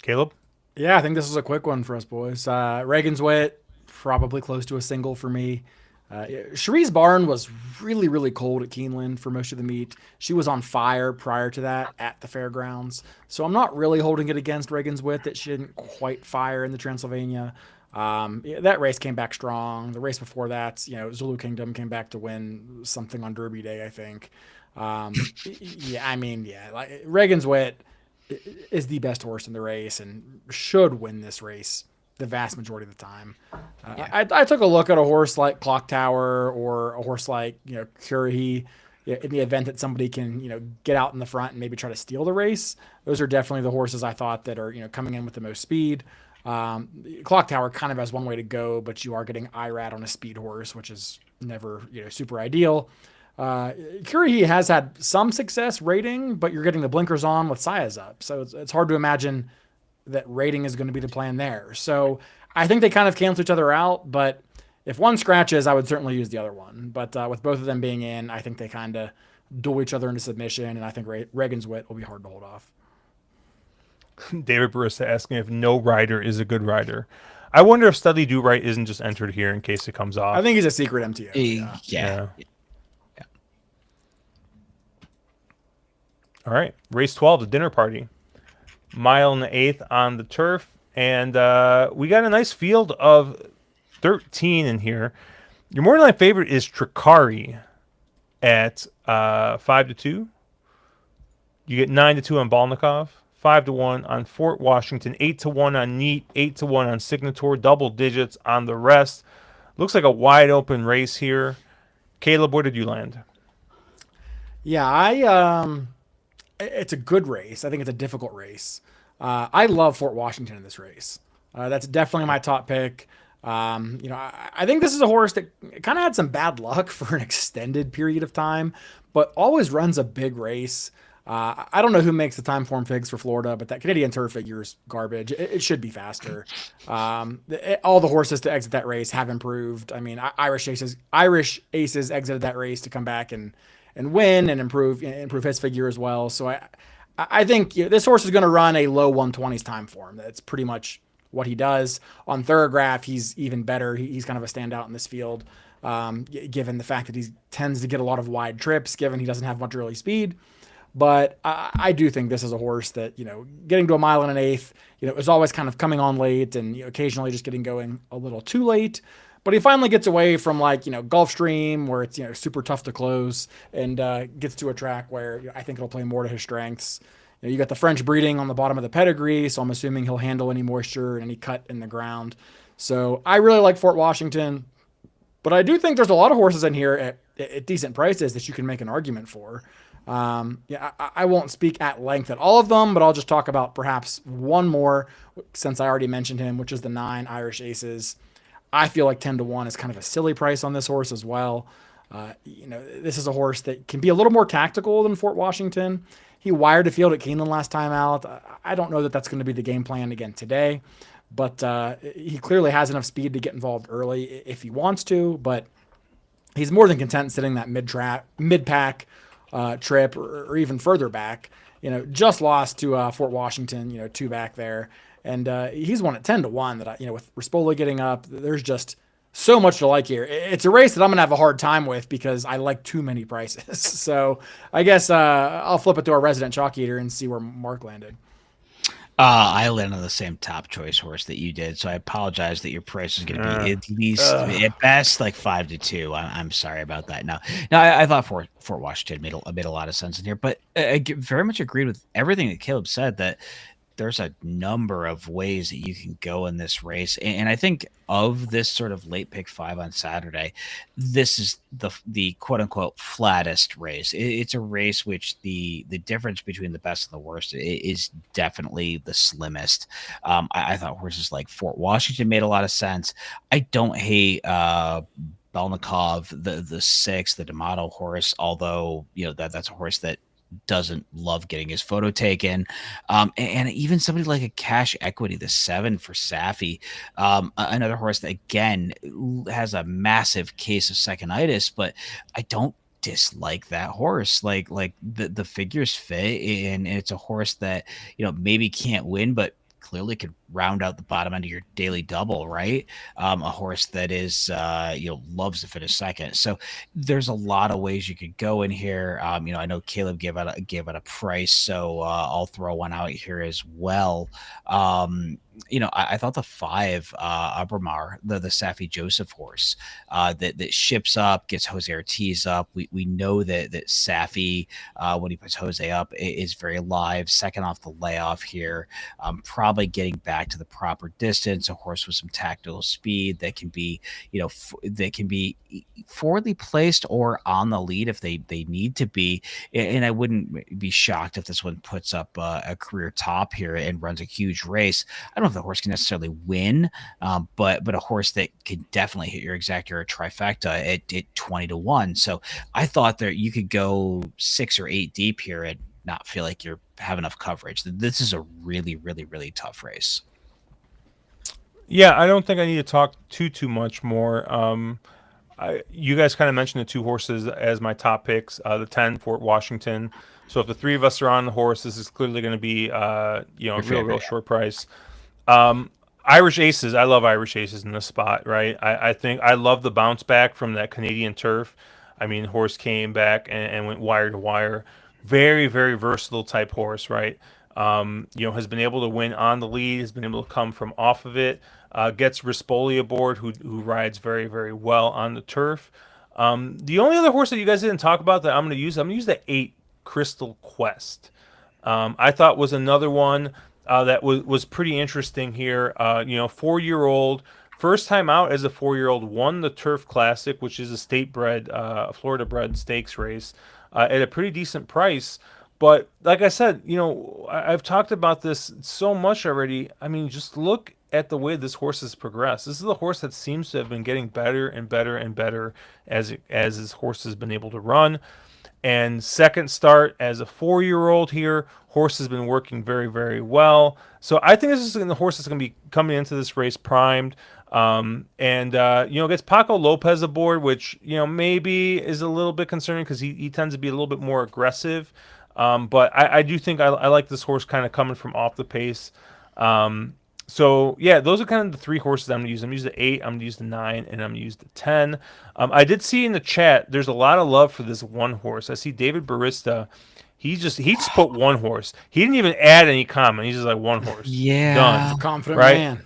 Speaker 1: Caleb?
Speaker 3: Yeah, I think this is a quick one for us boys. Reagan's Wit, probably close to a single for me. Cherie's Barn was really, really cold at Keeneland for most of the meet. She was on fire prior to that at the fairgrounds. So I'm not really holding it against Reagan's Wit that she didn't quite fire in the Transylvania. That race came back strong. The race before that, Zulu Kingdom came back to win something on Derby Day, I think. Like Reagan's Wit is the best horse in the race and should win this race the vast majority of the time. I took a look at a horse like Clock Tower or a horse like Curahee. in the event that somebody can, get out in the front and maybe try to steal the race. Those are definitely the horses I thought that are, coming in with the most speed. Clock Tower kind of has one way to go, but you are getting IRAD on a speed horse, which is never, super ideal. Curie has had some success rating, but you're getting the blinkers on with Saya's up. So it's hard to imagine that rating is going to be the plan there. So I think they kind of cancel each other out, but if one scratches, I would certainly use the other one. But with both of them being in, I think they kind of duel each other into submission, and I think Reagan's Wit will be hard to hold off.
Speaker 1: David Barista asking if no rider is a good rider. I wonder if Studley Do Right isn't just entered here in case it comes off.
Speaker 3: I think he's a secret MTO.
Speaker 2: Yeah.
Speaker 1: All right, race 12, the dinner party. Mile and the eighth on the turf, and we got a nice field of 13 in here. Your morning line favorite is Tricari at 5-2. You get 9-2 on Balnikov, 5-1 on Fort Washington, 8-1 on Neat, 8-1 on Signator, double digits on the rest. Looks like a wide open race here. Caleb, where did you land?
Speaker 3: Yeah, it's a good race. I think it's a difficult race. I love Fort Washington in this race. That's definitely my top pick. I think this is a horse that kind of had some bad luck for an extended period of time, but always runs a big race. I don't know who makes the time form figs for Florida, but that Canadian turf figure is garbage. It should be faster. All the horses to exit that race have improved. I mean, Irish Aces exited that race to come back and win and improve his figure as well. So I think this horse is going to run a low 120s time form. That's pretty much what he does. On Thorograph, he's even better. He's kind of a standout in this field, given the fact that he tends to get a lot of wide trips, given he doesn't have much early speed. But I do think this is a horse that, getting to a mile and an eighth, is always kind of coming on late and occasionally just getting going a little too late. But he finally gets away from Gulfstream, where it's super tough to close, and gets to a track where I think it'll play more to his strengths. You got the French breeding on the bottom of the pedigree, so I'm assuming he'll handle any moisture and any cut in the ground. So I really like Fort Washington, but I do think there's a lot of horses in here at decent prices that you can make an argument for. I won't speak at length at all of them, but I'll just talk about perhaps one more, since I already mentioned him, which is the 9 Irish Aces. I feel like 10-1 is kind of a silly price on this horse as well. This is a horse that can be a little more tactical than Fort Washington. He wired a field at Keeneland last time out. I don't know that that's going to be the game plan again today, but he clearly has enough speed to get involved early if he wants to, but he's more than content sitting that mid-pack trip or even further back. Just lost to Fort Washington, 2 back there. And he's won at 10-1 that with Rispola getting up, there's just so much to like here. It's a race that I'm going to have a hard time with because I like too many prices. So I guess I'll flip it to our resident chalk eater and see where Mark landed.
Speaker 2: I landed on the same top choice horse that you did, so I apologize that your price is going to be at least at best like 5-2. I'm sorry about that. No, I thought Fort Washington made a lot of sense in here, but I very much agreed with everything that Caleb said, that there's a number of ways that you can go in this race. And I think of this sort of late pick 5 on Saturday, this is the quote unquote flattest race. It's a race which the difference between the best and the worst is definitely the slimmest. I thought horses like Fort Washington made a lot of sense. I don't hate Belnikov, the 6, the D'Amato horse, although that's a horse that doesn't love getting his photo taken. And even somebody like a Cash Equity, the 7 for Safi, another horse that again has a massive case of seconitis, but I don't dislike that horse. Like the figures fit, and it's a horse that maybe can't win, but clearly could round out the bottom end of your daily double, right? A horse that is loves to finish second. So there's a lot of ways you could go in here. I know Caleb gave out a price, so I'll throw one out here as well. I thought the 5 Abramar, the Safi Joseph horse, that ships up, gets Jose Ortiz up. We know that Safi, when he puts Jose up, is very live, second off the layoff here, probably getting back to the proper distance. A horse with some tactical speed that can be, that can be forwardly placed or on the lead if they need to be. And I wouldn't be shocked if this one puts up a career top here and runs a huge race. I don't know if the horse can necessarily win, but a horse that could definitely hit your exact or a trifecta at 20-1. So I thought that you could go 6 or 8 deep here and not feel like you have enough coverage. This is a really, really, really tough race.
Speaker 1: Yeah, I don't think I need to talk too much more. You guys kind of mentioned the 2 horses as my top picks. The 10, Fort Washington. So if the 3 of us are on the horse, this is clearly going to be a real short price. Irish Aces. I love Irish Aces in this spot, right? I think I love the bounce back from that Canadian turf. I mean, horse came back and went wire to wire. Very, very versatile type horse, right? Has been able to win on the lead, has been able to come from off of it. Gets Rispoli aboard, who rides very, very well on the turf. The only other horse that you guys didn't talk about that I'm going to use the 8 Crystal Quest. I thought was another one that was pretty interesting here. 4-year-old, first time out as a 4-year-old, won the Turf Classic, which is a state-bred, Florida-bred stakes race at a pretty decent price. But like I said, I've talked about this so much already. I mean, just look at the way this horse has progressed. This is a horse that seems to have been getting better and better and better as his horse has been able to run. And second start as a 4-year-old here, horse has been working very, very well. So I think this is the horse that's going to be coming into this race primed. Gets Paco Lopez aboard, which, maybe is a little bit concerning because he tends to be a little bit more aggressive. But I do think I like this horse kind of coming from off the pace. So yeah, those are kind of the 3 horses I'm going to use. I'm going to use the 8, I'm going to use the 9, and I'm going to use the 10. I did see in the chat there's a lot of love for this 1 horse. I see David Barista. He just put 1 horse. He didn't even add any comment. He's just like 1 horse.
Speaker 2: Yeah,
Speaker 1: done.
Speaker 3: Confident
Speaker 1: right?
Speaker 3: man.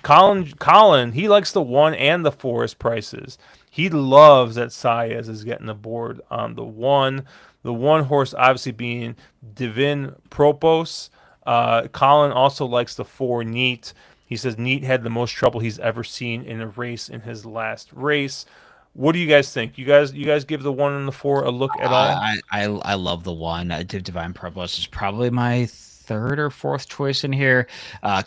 Speaker 1: Colin, he likes the 1 and the 4 as prices. He loves that Saez is getting the board on the 1. The 1 horse obviously being Divin Propos. Colin also likes the 4 Neat. He says Neat had the most trouble he's ever seen in a race in his last race. What do you guys think? You guys give the 1 and the 4 a look at all?
Speaker 2: I love the 1. Divine Purpose is probably my 3rd or 4th choice in here.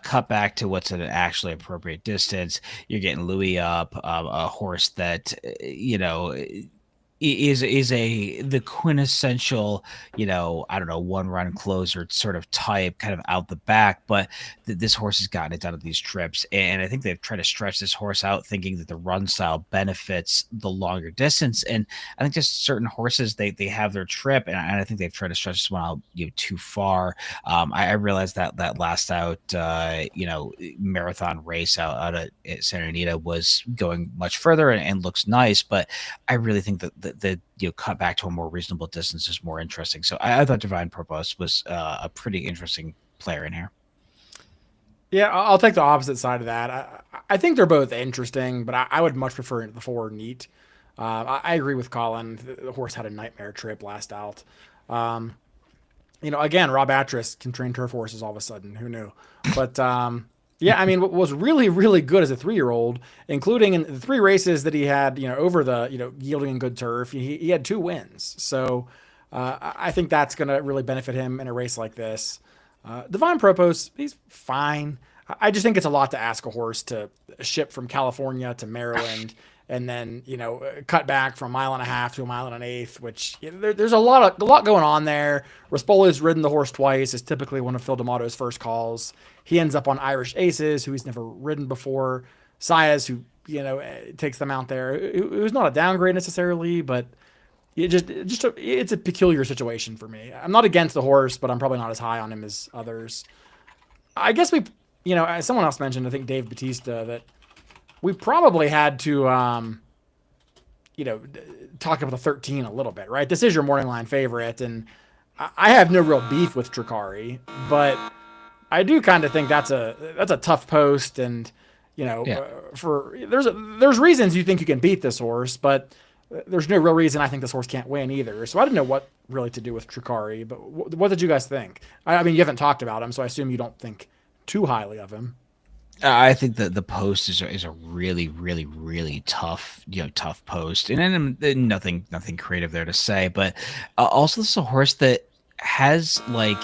Speaker 2: Cut back to what's an actually appropriate distance. You're getting Louis up, a horse that is the quintessential, I don't know, 1-run closer sort of type, kind of out the back. But this horse has gotten it done at these trips, and I think they've tried to stretch this horse out, thinking that the run style benefits the longer distance. And I think just certain horses they have their trip, and I think they've tried to stretch this one out too far. I realized that last out, marathon race out at Santa Anita was going much further and looks nice, but I really think that the cut back to a more reasonable distance is more interesting. So I thought Divine Purpose was a pretty interesting player in here.
Speaker 3: Yeah, I'll take the opposite side of that. I think they're both interesting, but I would much prefer the 4 Neat. I agree with Colin. The horse had a nightmare trip last out. Again, Rob Atras can train turf horses all of a sudden. Who knew? But yeah, I mean, what was really, really good as a 3-year-old, including in the 3 races that he had, over the, yielding and good turf, he had 2 wins. So I think that's going to really benefit him in a race like this. Divine Propos, he's fine. I just think it's a lot to ask a horse to ship from California to Maryland and then, cut back from 1.5 miles to 1.125 miles, which there's a lot going on there. Rispoli's ridden the horse twice, is typically one of Phil D'Amato's first calls. He ends up on Irish Aces, who he's never ridden before. Saez, who, takes them out there. It was not a downgrade necessarily, but it's a peculiar situation for me. I'm not against the horse, but I'm probably not as high on him as others. I guess as someone else mentioned, I think Dave Batista, that we probably had to, talk about the 13 a little bit, right? This is your morning line favorite, and I have no real beef with Tricari, but I do kind of think that's a tough post, and
Speaker 2: Yeah.
Speaker 3: for there's reasons you think you can beat this horse, but there's no real reason I think this horse can't win either. So I didn't know what really to do with Tricari, but what did you guys think? I mean, you haven't talked about him, so I assume you don't think too highly of him.
Speaker 2: I think that the post is a really, really, really tough, tough post, and then nothing creative there to say. But also, this is a horse that has like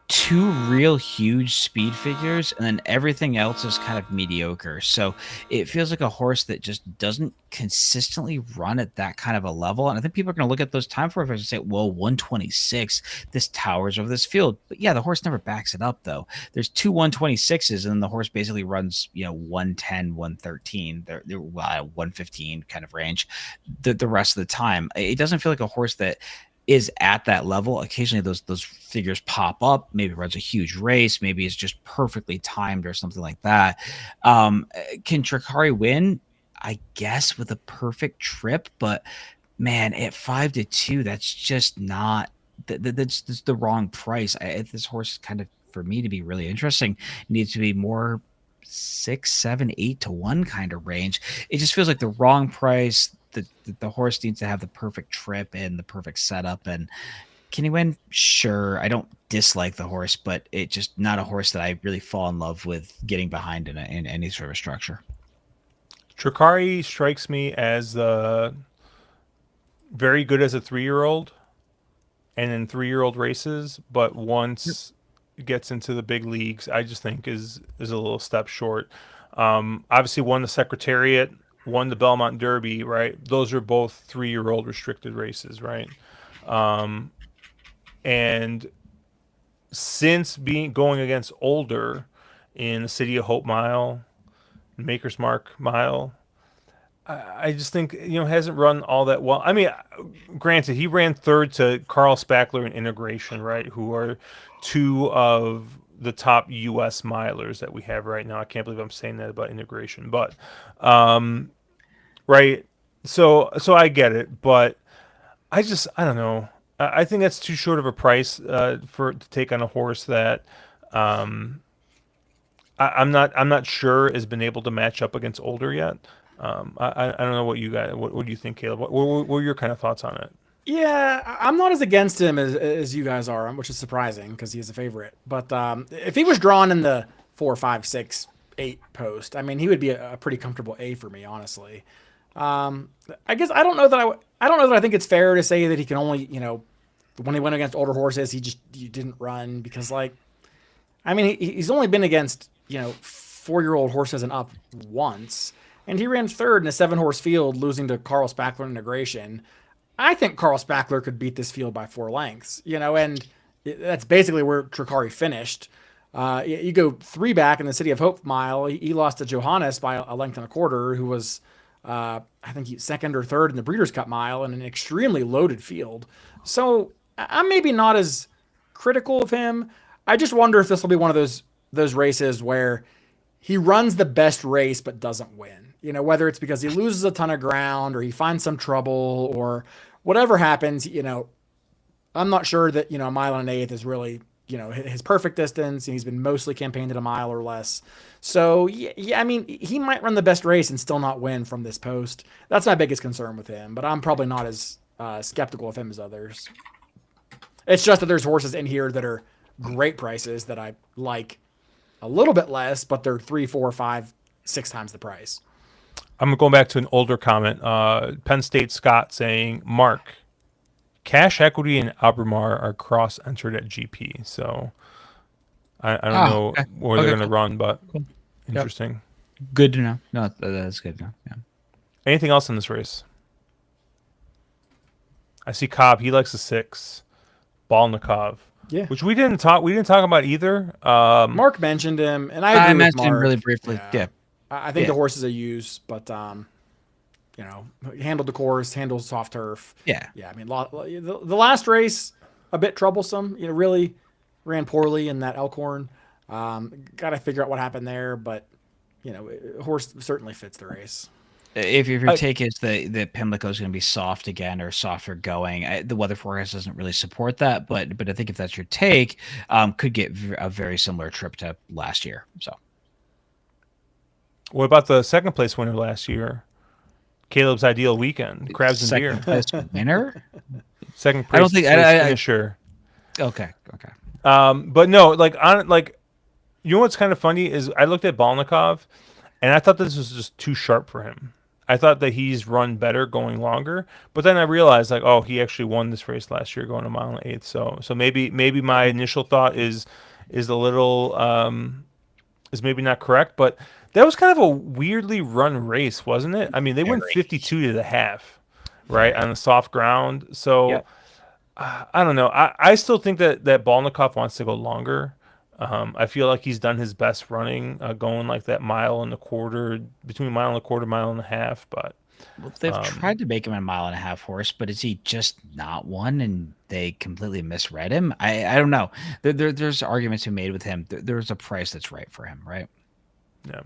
Speaker 2: two real huge speed figures, and then everything else is kind of mediocre. So it feels like a horse that just doesn't consistently run at that kind of a level. And I think people are going to look at those time forecasts and say, well, 126, this towers over this field. But yeah, the horse never backs it up, though. There's two 126s, and then the horse basically runs, 110, 113, they're 115 kind of range the rest of the time. It doesn't feel like a horse that is at that level. Occasionally those figures pop up, maybe runs a huge race, maybe it's just perfectly timed or something like that. Can Tricari win? I guess with a perfect trip, but man, at 5-2, that's just not that's the wrong price. This horse is kind of, for me to be really interesting, needs to be more 6, 7, 8-1 kind of range. It just feels like the wrong price. The horse needs to have the perfect trip and the perfect setup. And can he win? Sure. I don't dislike the horse, but it's just not a horse that I really fall in love with getting behind in any sort of structure.
Speaker 1: Tricari strikes me as very good as a 3-year-old and in 3-year-old races, but once it gets into the big leagues, I just think is a little step short. Obviously won the Secretariat, won the Belmont Derby, right? Those are both 3-year-old restricted races, right? And since going against older in the City of Hope Mile, Maker's Mark Mile, I just think hasn't run all that well. I mean, granted, he ran third to Carl Spackler and Integration, right? Who are two of the top U.S. milers that we have right now. I can't believe I'm saying that about Integration, but right. So I get it, but I don't know. I think that's too short of a price to take on a horse that I'm not sure has been able to match up against older yet. I don't know what you guys what do you think, Caleb? What were your kind of thoughts on it?
Speaker 3: Yeah, I'm not as against him as you guys are, which is surprising because he's a favorite. But if he was drawn in the 4, 5, 6, 8 post, I mean, he would be a pretty comfortable A for me, honestly. I guess I don't know that I don't know that I think it's fair to say that he can only when he went against older horses he didn't run because I mean he's only been against 4-year-old horses and up once, and he ran third in a 7-horse field, losing to Carl Spackler Integration. I think Carl Spackler could beat this field by 4 lengths, and that's basically where Tricari finished. You go 3 back in the City of Hope Mile, he lost to Johannes by a length and a quarter, who was I think second or third in the Breeders' Cup Mile in an extremely loaded field. So I'm maybe not as critical of him. I just wonder if this will be one of those races where he runs the best race but doesn't win. Whether it's because he loses a ton of ground or he finds some trouble or whatever happens, I'm not sure that, a mile and an eighth is really, his perfect distance. He's been mostly campaigned at a mile or less. So, yeah, I mean, he might run the best race and still not win from this post. That's my biggest concern with him, but I'm probably not as skeptical of him as others. It's just that there's horses in here that are great prices that I like a little bit less, but they're 3, 4, 5, 6 times the price.
Speaker 1: I'm going back to an older comment. Penn State Scott saying, Mark, Cash Equity and Albemarle are cross-entered at GP. So I don't know
Speaker 2: okay.
Speaker 1: where they're going to run, but
Speaker 2: Cool.
Speaker 1: interesting.
Speaker 2: Yep. Good to know. No, that's good to know. Yeah.
Speaker 1: Anything else in this race? I see Cobb. He likes the 6. Balnikov.
Speaker 3: Yeah.
Speaker 1: Which we didn't talk about either.
Speaker 3: Mark mentioned him, and I agree with
Speaker 2: mentioned him
Speaker 3: Mark.
Speaker 2: really briefly. Yeah.
Speaker 3: I think the horse is a use, but handled the course, handles soft turf.
Speaker 2: Yeah.
Speaker 3: Yeah. I mean, the last race a bit troublesome. Really ran poorly in that Elkhorn. Got to figure out what happened there, but horse certainly fits the race.
Speaker 2: If your take is that Pimlico is going to be soft again or softer going, the weather forecast doesn't really support that. But I think if that's your take, could get a very similar trip to last year. So
Speaker 1: What about the second place winner last year? Caleb's ideal weekend, crabs and beer.
Speaker 2: second place winner.
Speaker 1: Second
Speaker 2: I don't
Speaker 1: place,
Speaker 2: think
Speaker 1: finisher.
Speaker 2: Okay.
Speaker 1: But no, you know what's kind of funny is I looked at Balnikov, and I thought this was just too sharp for him. I thought that he's run better going longer, but then I realized he actually won this race last year going a mile and eighth. So maybe my initial thought is a little is maybe not correct, but that was kind of a weirdly run race, wasn't it? I mean, they went 52 to the half, right, on the soft ground. So
Speaker 2: Yep.
Speaker 1: I don't know. I still think that Balnikov wants to go longer. I feel like he's done his best running, going like that mile and a quarter, between a mile and a quarter, mile and a half. But
Speaker 2: Well, they've tried to make him a mile and a half horse, but is he just not one? And they completely misread him. I don't know. There's arguments to be made with him. There's a price that's right for him, right?
Speaker 1: yeah.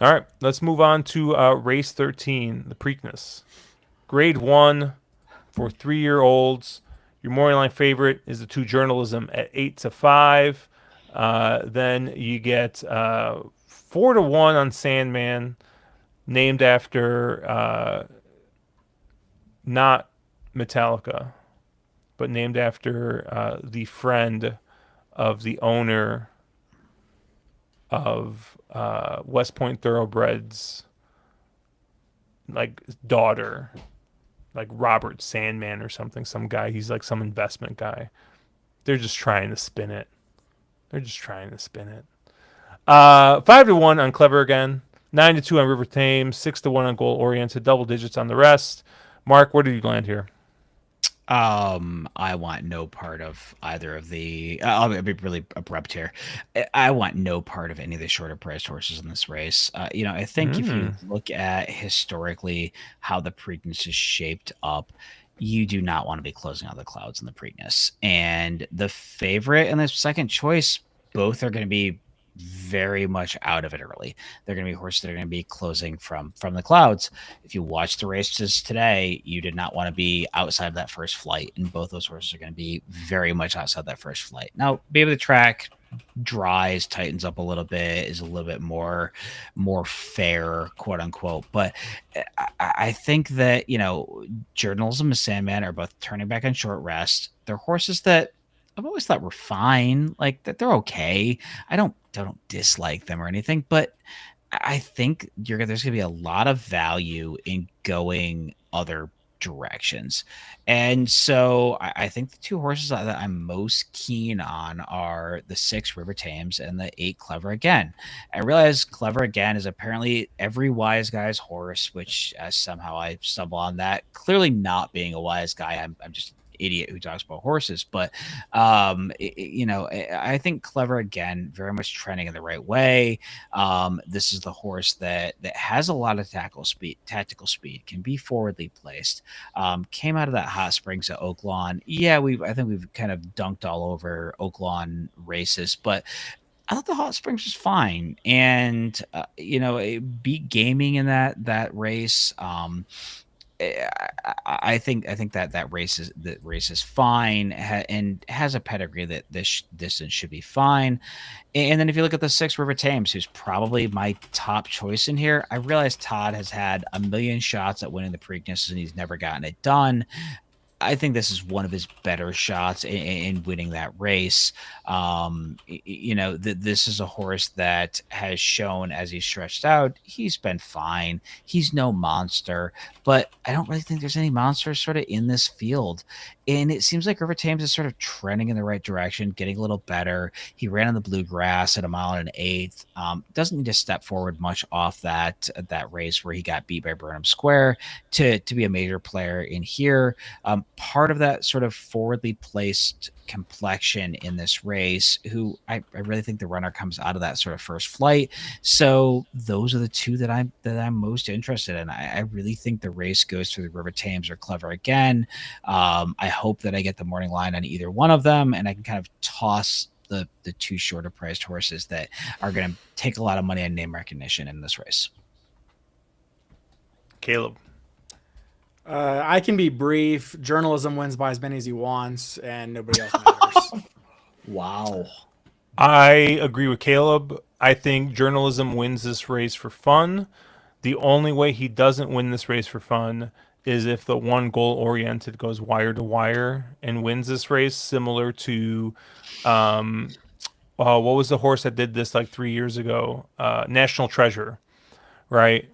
Speaker 1: All right, let's move on to race 13, the Preakness. Grade 1 for 3-year-olds. Your morning line favorite is the 2 Journalism at 8-5. Then you get 4-1 on Sandman, named after not Metallica, but named after the friend of the owner of West Point Thoroughbreds, like daughter, like Robert Sandman or something. Some guy. He's like some investment guy. They're just trying to spin it. 5-1 on Clever Again. 9-2 on River Thames. 6-1 on Goal Oriented. Double digits on the rest. Mark, where did you land here?
Speaker 2: I want no part of either of the. I'll be really abrupt here. I want no part of any of the shorter priced horses in this race. I think if you look at historically how the Preakness is shaped up, you do not want to be closing out the clouds in the Preakness. And the favorite and the second choice, both are going to be very much out of it early. They're going to be horses that are going to be closing from the clouds. If you watch the races today, you did not want to be outside of that first flight, and both those horses are going to be very much outside that first flight. Now, maybe the track dries, tightens up a little bit, is a little bit more fair, quote unquote. But I think that Journalism and Sandman are both turning back on short rest. They're horses that I've always thought were fine, like that they're okay. I don't dislike them or anything, but I think there's going to be a lot of value in going other directions. And so I think the 2 horses that I'm most keen on are the 6 River Thames and the 8 Clever Again. I realize Clever Again is apparently every wise guy's horse, which somehow I stumble on that. Clearly not being a wise guy. I'm just idiot who talks about horses, but I think Clever Again very much trending in the right way. This is the horse that has a lot of tactical speed, can be forwardly placed. Came out of that hot springs at Oaklawn. I think we've kind of dunked all over Oaklawn races, but I thought the hot springs was fine, and it beat Gaming in that race. I think that race is fine and has a pedigree that this distance should be fine. And then if you look at the 6 River Thames, who's probably my top choice in here, I realize Todd has had a million shots at winning the Preakness and he's never gotten it done. I think this is one of his better shots in winning that race. This is a horse that has shown as he's stretched out, he's been fine. He's no monster, but I don't really think there's any monsters sort of in this field. And it seems like River Thames is sort of trending in the right direction, getting a little better. He ran on the bluegrass at a mile and an eighth. Doesn't need to step forward much off that race where he got beat by Burnham Square to be a major player in here. Part of that sort of forwardly placed complexion in this race, who I really think the runner comes out of that sort of first flight. So those are the 2 that I'm most interested in. I really think the race goes through the River Thames or Clever Again. I hope that I get the morning line on either one of them, and I can kind of toss the 2 shorter priced horses that are going to take a lot of money on name recognition in this race.
Speaker 1: Caleb.
Speaker 3: I can be brief. Journalism wins by as many as he wants, and nobody else matters.
Speaker 2: Wow.
Speaker 1: I agree with Caleb. I think journalism wins this race for fun. The only way he doesn't win this race for fun is if the one goal oriented goes wire to wire and wins this race, similar to what was the horse that did this like 3 years ago? National Treasure, right?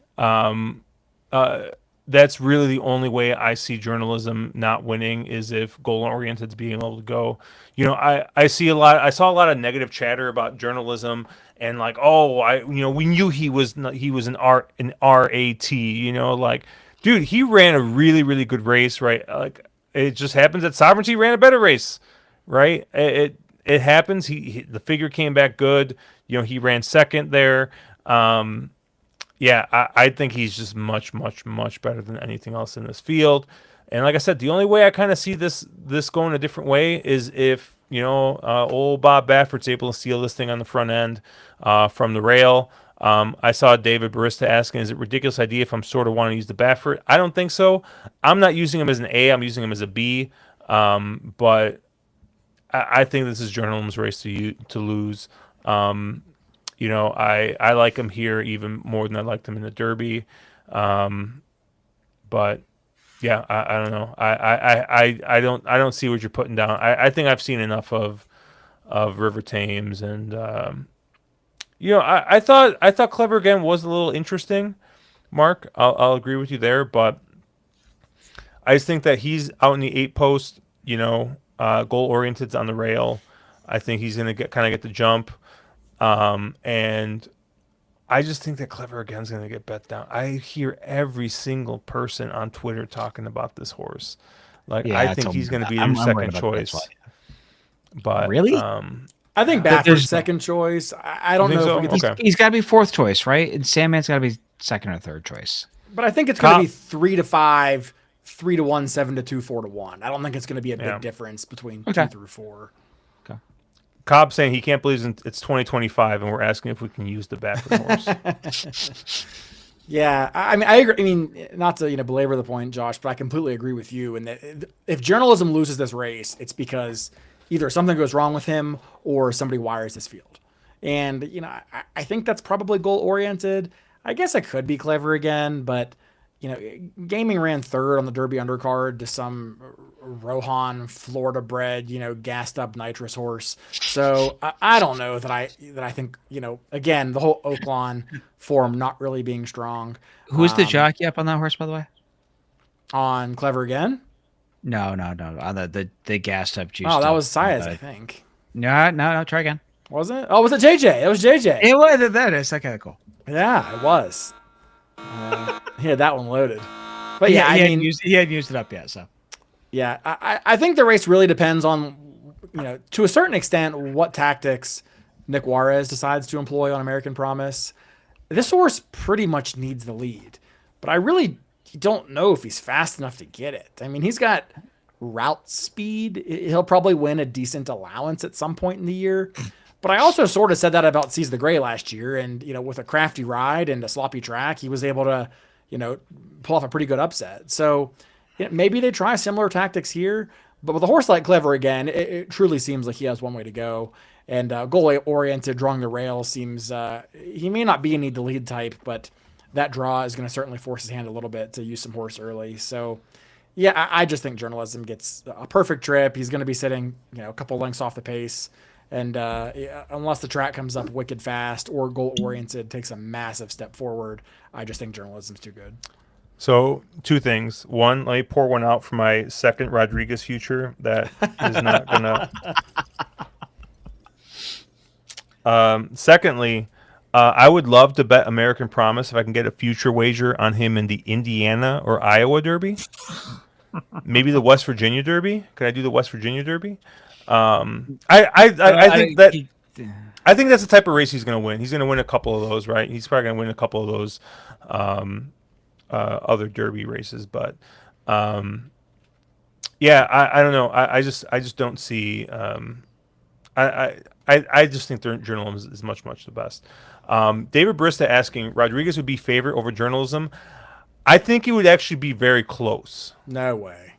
Speaker 1: That's really the only way I see journalism not winning is if goal oriented is being able to go. I saw a lot of negative chatter about journalism and like, we knew he was an RAT, like, dude, he ran a really, really good race, right? Like, it just happens that Sovereignty ran a better race, right? It happens. The figure came back good. He ran second there. Yeah, I think he's just much, much, much better than anything else in this field. And like I said, the only way I kind of see this going a different way is if, old Bob Baffert's able to steal this thing on the front end from the rail. I saw David Barista asking, is it a ridiculous idea if I'm sort of wanting to use the Baffert? I don't think so. I'm not using him as an A. I'm using him as a B. But I think this is journalism's race to lose. I like him here even more than I liked him in the Derby. But yeah, I don't know. I don't see what you're putting down. I think I've seen enough of River Thames, and I thought Clever Again was a little interesting. Mark, I'll agree with you there, but I just think that he's out in the 8-post, goal oriented on the rail. I think he's gonna get the jump. And I just think that Clever Again's going to get bet down. I hear every single person on Twitter talking about this horse. Like, yeah, I think he's going to be their second choice. But
Speaker 2: really,
Speaker 3: I think Baffert's second choice. I don't know.
Speaker 2: So? He's got to be fourth choice, right? And Sandman's got to be second or third choice.
Speaker 3: But I think it's going to be 3-5, 3-1, 7-2, 4-1. I don't think it's going to be a big difference between 2 through 4.
Speaker 1: Cobb saying he can't believe it's 2025 and we're asking if we can use the Baffert horse.
Speaker 3: Yeah, I mean, I agree. I mean, not to belabor the point, Josh, but I completely agree with you. And that if journalism loses this race, it's because either something goes wrong with him or somebody wires his field. And I think that's probably goal oriented. I guess I could be Clever Again, but Gaming ran third on the Derby undercard to some Rohan, Florida-bred, gassed up nitrous horse. So I don't know that I think again, the whole Oaklawn form not really being strong.
Speaker 2: Who's the jockey up on that horse, by the way?
Speaker 3: On Clever Again?
Speaker 2: No. On the gassed up juice.
Speaker 3: Oh, that was Saez, I think.
Speaker 2: No. Try again.
Speaker 3: Was it? Oh, was it JJ? It was JJ.
Speaker 2: It was. That is okay. Cool.
Speaker 3: Yeah, it was. He had that one loaded. But yeah,
Speaker 2: he hadn't used it up yet, so.
Speaker 3: Yeah, I think the race really depends on, to a certain extent, what tactics Nick Juarez decides to employ on American Promise. This horse pretty much needs the lead, but I really don't know if he's fast enough to get it. I mean, he's got route speed. He'll probably win a decent allowance at some point in the year. But I also sort of said that about Seize the Gray last year. And, with a crafty ride and a sloppy track, he was able to, pull off a pretty good upset. So maybe they try similar tactics here. But with a horse like Clever Again, it truly seems like he has one way to go. And goal-oriented, drawing the rail seems he may not be a need-to-lead type, but that draw is going to certainly force his hand a little bit to use some horse early. So, yeah, I just think journalism gets a perfect trip. He's going to be sitting, a couple lengths off the pace. And unless the track comes up wicked fast or goal-oriented takes a massive step forward, I just think journalism's too good.
Speaker 1: So, two things. One, let me pour one out for my second Rodriguez future that is not going to... Secondly, I would love to bet American Promise if I can get a future wager on him in the Indiana or Iowa Derby. Maybe the West Virginia Derby. Could I do the West Virginia Derby? I think that's the type of race he's going to win. He's going to win a couple of those, right? He's probably going to win a couple of those other Derby races, but yeah, I don't know. I just don't see. I just think journalism is much the best. David Brista asking, Rodriguez would be favorite over journalism. I think it would actually be very close.
Speaker 3: No way.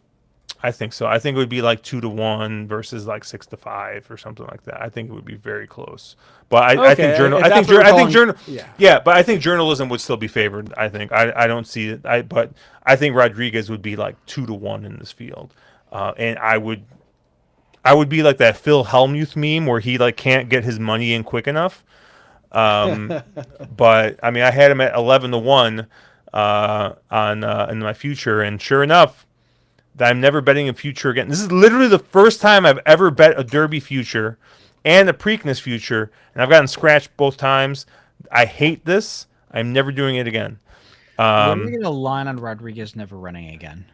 Speaker 1: I think so. I think it would be like 2-1 versus like 6-5 or something like that. I think it would be very close. But I think
Speaker 3: Okay,
Speaker 1: journal.
Speaker 3: if
Speaker 1: I think
Speaker 3: that's what we're calling-
Speaker 1: journal.
Speaker 3: yeah.
Speaker 1: Yeah, but I think journalism would still be favored. I think I don't see it. But I think Rodriguez would be like 2-1 in this field, and I would be like that Phil Hellmuth meme where he like can't get his money in quick enough. But I mean, I had him at 11-1 on in my future, and sure enough, I'm never betting a future again. This is literally the first time I've ever bet a Derby future and a Preakness future, and I've gotten scratched both times. I hate this. I'm never doing it again.
Speaker 2: What are we going to line on Rodriguez never running again?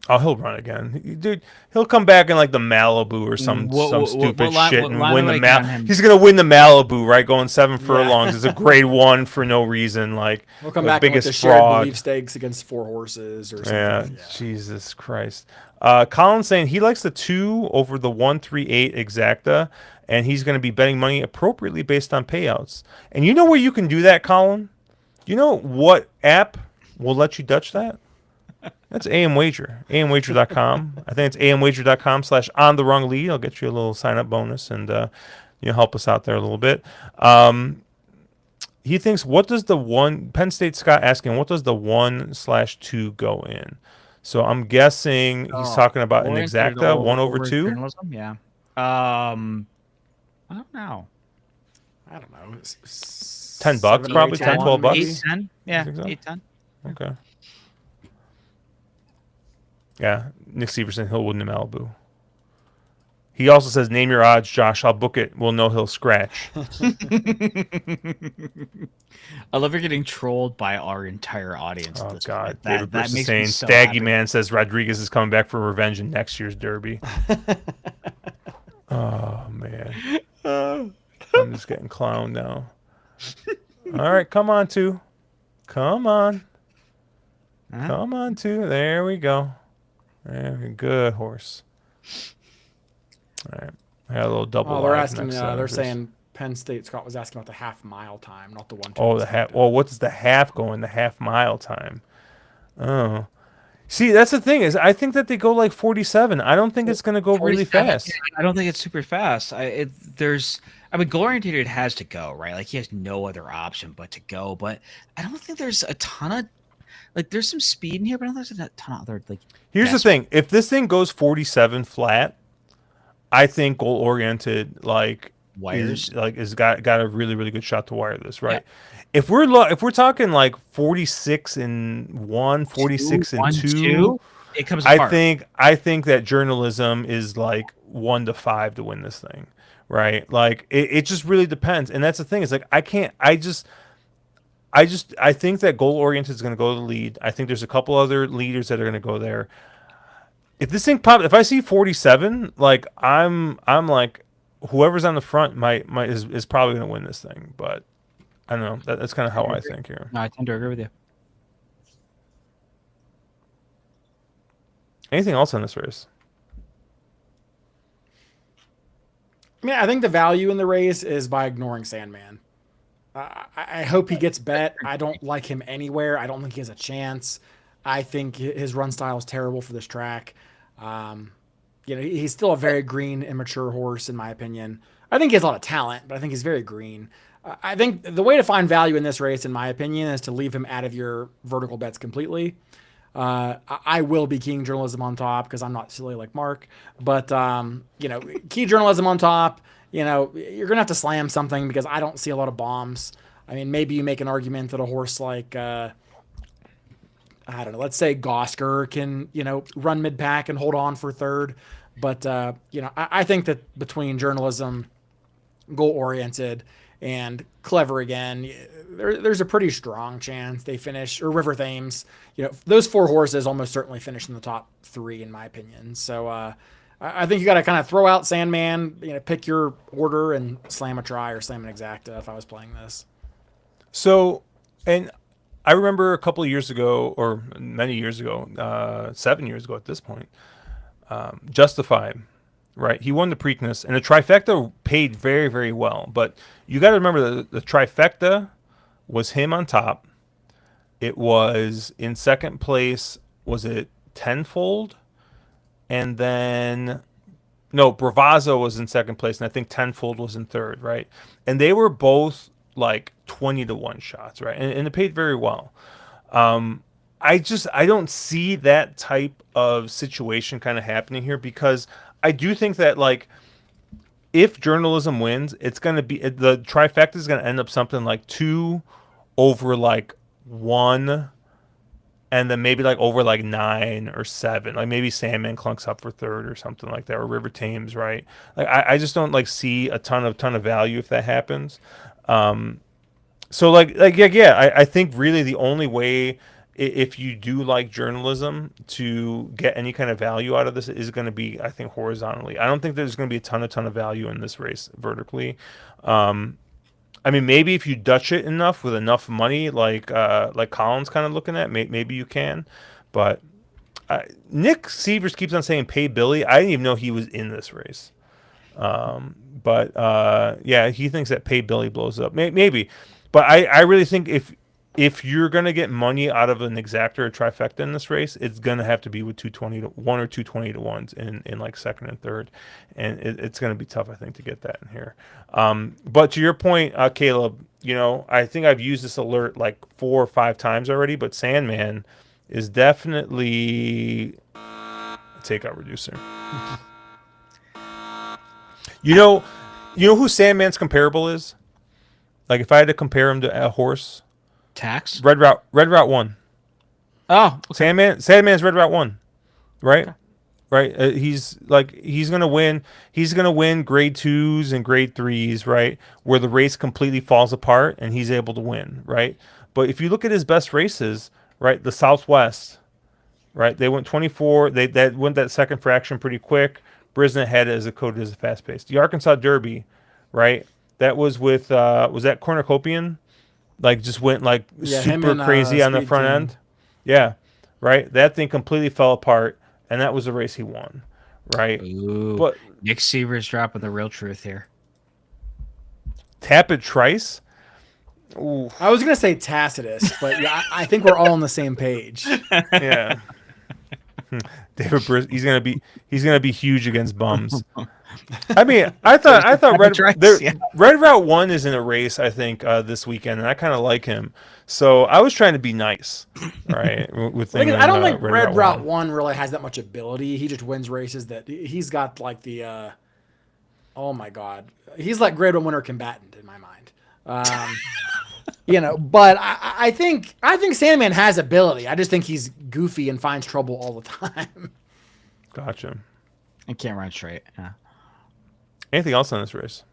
Speaker 1: Oh, he'll run again, dude. He'll come back in like the Malibu or some stupid shit and win the Malibu. He's gonna win the Malibu, right? Going 7 furlongs is a grade 1 for no reason. Like
Speaker 3: We'll come
Speaker 1: the
Speaker 3: back
Speaker 1: biggest
Speaker 3: with the shared
Speaker 1: fraud.
Speaker 3: belief stakes against 4 horses or something.
Speaker 1: Yeah, Jesus Christ. Colin's saying he likes the 2 over the 138 exacta, and he's going to be betting money appropriately based on payouts. And you know where you can do that, Colin? You know what app will let you Dutch that? That's AM Wager, amwager.com. I think it's amwager.com/on-the-wrong-lead. I'll get you a little sign-up bonus and help us out there a little bit. He thinks, what does the Penn State Scott asking, what does the 1/2 go in? So I'm guessing he's talking about an exacta 1 over 2.
Speaker 2: Journalism? Yeah. I don't know.
Speaker 1: $10 probably, 10, 12 bucks.
Speaker 2: 8, 10. Yeah,
Speaker 1: so?
Speaker 2: 8, 10.
Speaker 1: Okay. Yeah, Nick Severson, he'll win the Malibu. He also says, name your odds, Josh. I'll book it. We'll know he'll scratch.
Speaker 2: I love you're getting trolled by our entire audience.
Speaker 1: Oh,
Speaker 2: at this
Speaker 1: God.
Speaker 2: point.
Speaker 1: David Bruce is saying,
Speaker 2: so
Speaker 1: Staggy
Speaker 2: happy.
Speaker 1: Man says Rodriguez is coming back for revenge in next year's Derby. Oh, man. I'm just getting clowned now. All right, come on, 2. Come on. Come on, 2. There we go. Very good horse. All right. I got a little double.
Speaker 3: Oh, they're asking. They're saying Penn State Scott was asking about the half-mile time, not the 1.
Speaker 1: Oh, the half. Well, what's the half going? The half-mile time. Oh, see, that's the thing is, I think that they go like 47. I don't think it's going to go really fast.
Speaker 2: I don't think it's super fast. I mean, goal oriented has to go, right? Like he has no other option but to go. But I don't think there's a ton of there's some speed in here, but I don't think there's a ton of other
Speaker 1: Here's the thing: if this thing goes 47 flat, I think goal oriented
Speaker 2: wires
Speaker 1: is got a really really good shot to wire this, right? Yeah. If we're talking like 46-1, 46-2,
Speaker 2: it comes apart.
Speaker 1: I think that journalism is like 1-5 to win this thing, right? Like it just really depends, and that's the thing. Is like I think that goal oriented is going to go to the lead. I think there's a couple other leaders that are going to go there. If this thing pops, if I see 47, like I'm like whoever's on the front is probably going to win this thing. But I don't know. That's kind of how I think here.
Speaker 2: No, I tend to agree with you.
Speaker 1: Anything else on this race?
Speaker 3: I mean, I think the value in the race is by ignoring Sandman. I hope he gets bet. I don't like him anywhere. I don't think he has a chance. I think his run style is terrible for this track. He's still a very green, immature horse, in my opinion. I think he has a lot of talent, but I think he's very green. I think the way to find value in this race, in my opinion, is to leave him out of your vertical bets completely. I will be keying journalism on top because I'm not silly like Mark. But, key journalism on top. You're going to have to slam something because I don't see a lot of bombs. I mean, maybe you make an argument that a horse like, I don't know, let's say Gosker can, run mid-pack and hold on for third. But, I think that between journalism, goal-oriented, and clever again, there's a pretty strong chance they finish, or River Thames. Those 4 horses almost certainly finish in the top 3, in my opinion. So, I think you got to kind of throw out Sandman, pick your order and slam a try or slam an exacta if I was playing this.
Speaker 1: So, and I remember a couple of years ago, or many years ago, 7 years ago at this point, Justified, right? He won the Preakness, and the trifecta paid very, very well. But you got to remember the trifecta was him on top, it was in second place. Was it Tenfold? And then no, Bravazzo was in second place, and I think Tenfold was in third, right? And they were both like 20-1 shots, right? And it paid very well. I don't see that type of situation kind of happening here, because I do think that, like, if journalism wins, it's going to be the trifecta is going to end up something like 2 over like 1, and then maybe like over like 9 or 7. Like maybe Sandman clunks up for third or something like that, or River Thames, right? Like I just don't like see a ton of value if that happens. So I think really the only way, if you do like journalism, to get any kind of value out of this is going to be, I think, horizontally. I don't think there's going to be a ton of value in this race vertically. I mean, maybe if you Dutch it enough with enough money, like Colin's kind of looking at, maybe you can. But Nick Sievers keeps on saying pay Billy. I didn't even know he was in this race. But yeah, he thinks that pay Billy blows up. Maybe. But I really think if you're gonna get money out of an exactor or trifecta in this race, it's gonna have to be with 220-1 or 220-1s in like second and third, and it's gonna be tough, I think, to get that in here. But to your point, Caleb, I think I've used this alert like 4 or 5 times already, but Sandman is definitely a takeout reducer. You know who Sandman's comparable is? Like if I had to compare him to a horse.
Speaker 2: Tax?
Speaker 1: Red Route 1.
Speaker 2: Oh, okay.
Speaker 1: Sandman's Red Route 1, right? Okay. Right. He's gonna win. He's gonna win grade 2s and grade 3s, right? Where the race completely falls apart and he's able to win, right? But if you look at his best races, right, the Southwest, right, they went 24. They went that second fraction pretty quick. Brisnet had it as a code as a fast pace. The Arkansas Derby, right? That was with was that Cornucopian? Like just went like super crazy on the front end. Yeah. Right. That thing completely fell apart, and that was the race he won. Right.
Speaker 2: Ooh,
Speaker 1: but
Speaker 2: Nick Sievers dropping the real truth here.
Speaker 1: Tapit Trice.
Speaker 3: Ooh. I was gonna say Tacitus, but yeah, I think we're all on the same page.
Speaker 1: Yeah. David Brisk, he's gonna be huge against bums. I mean, I thought Red Route 1 is in a race, I think, this weekend, and I kind of like him. So I was trying to be nice, right?
Speaker 3: I don't think Red Route 1 really has that much ability. He just wins races that he's got like the, oh my God, he's like grade 1 winner combatant in my mind. But I think Sandman has ability. I just think he's goofy and finds trouble all the time.
Speaker 1: Gotcha.
Speaker 2: I can't run straight. Yeah.
Speaker 1: Anything else on this race?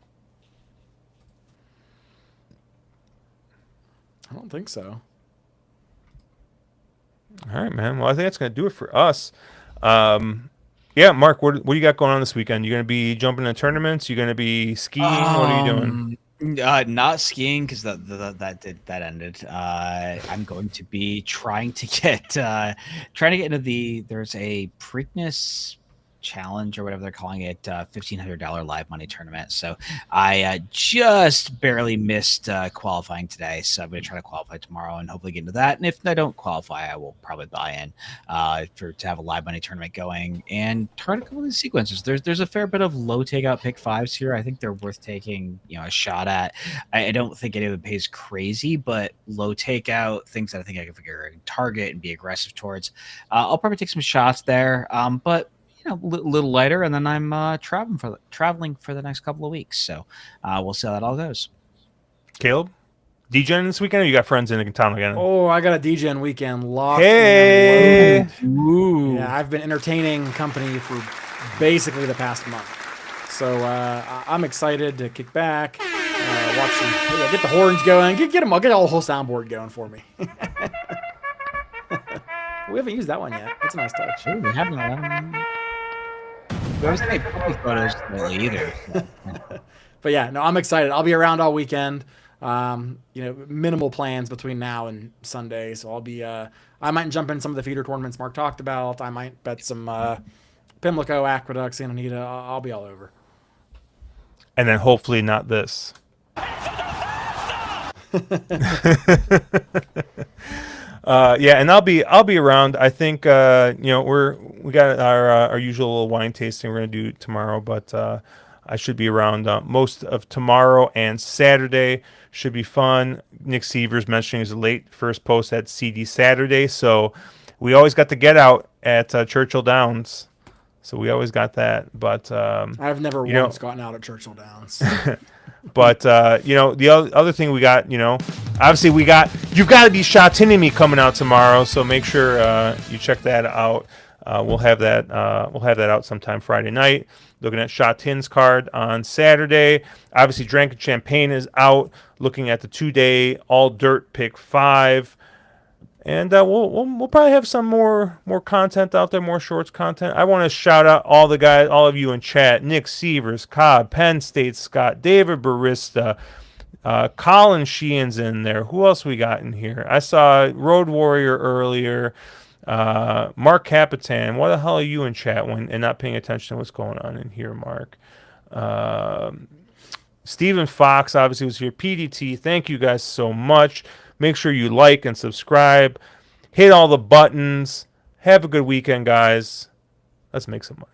Speaker 3: I don't think so.
Speaker 1: All right, man. Well, I think that's going to do it for us. Yeah, Mark, what do you got going on this weekend? You going to be jumping in tournaments? You going to be skiing? What are you doing?
Speaker 2: Not skiing because that ended. I'm going to be trying to get into there's a Preakness challenge or whatever they're calling it, $1,500 live money tournament. So I just barely missed qualifying today. So I'm going to try to qualify tomorrow and hopefully get into that. And if I don't qualify, I will probably buy in to have a live money tournament going and turn a couple of these sequences. There's a fair bit of low takeout pick 5s here. I think they're worth taking a shot at. I don't think any of them pays crazy, but low takeout things that I think I can figure and target and be aggressive towards. I'll probably take some shots there. But a little lighter, and then I'm traveling for the next couple of weeks. So we'll see how that all goes.
Speaker 1: Caleb, DJing this weekend, or you got friends in town again?
Speaker 3: Oh, I got a DJing weekend locked
Speaker 1: and loaded.
Speaker 3: Ooh. Yeah, I've been entertaining company for basically the past month. So I'm excited to kick back, watch some, get the horns going, get them all, get all the whole soundboard going for me. We haven't used that one yet. That's a nice touch.
Speaker 2: Ooh, we haven't. There's no public photos lately either.
Speaker 3: But yeah, no, I'm excited. I'll be around all weekend. Minimal plans between now and Sunday, so I'll be. I might jump in some of the feeder tournaments Mark talked about. I might bet some Pimlico, Aqueduct, Santa Anita. I'll be all over.
Speaker 1: And then hopefully not this. Yeah, and I'll be around. I think we got our usual little wine tasting we're gonna do tomorrow, but I should be around most of tomorrow and Saturday. Should be fun. Nick Severs mentioning his late first post at CD Saturday, so we always got to get out at Churchill Downs. So we always got that, but
Speaker 3: I've never
Speaker 1: you know,
Speaker 3: once gotten out at Churchill Downs.
Speaker 1: but the other thing we got, obviously you've got to be Shot-Tinning coming out tomorrow, so make sure you check that out. We'll have that out sometime Friday night. Looking at Shot-Tin's card on Saturday. Obviously, Drank Champagne is out. Looking at the 2-day All Dirt Pick 5. And we'll probably have some more content out there, more shorts content. I want to shout out all the guys, all of you in chat: Nick Severs, Cobb, Penn State Scott, David Barista, Colin Sheehan's in there. Who else we got in here? I saw Road Warrior earlier. Mark Capitan. What the hell are you in chat and not paying attention to what's going on in here, Mark? Stephen Fox obviously was here. PDT. Thank you guys so much. Make sure you like and subscribe. Hit all the buttons. Have a good weekend, guys. Let's make some money.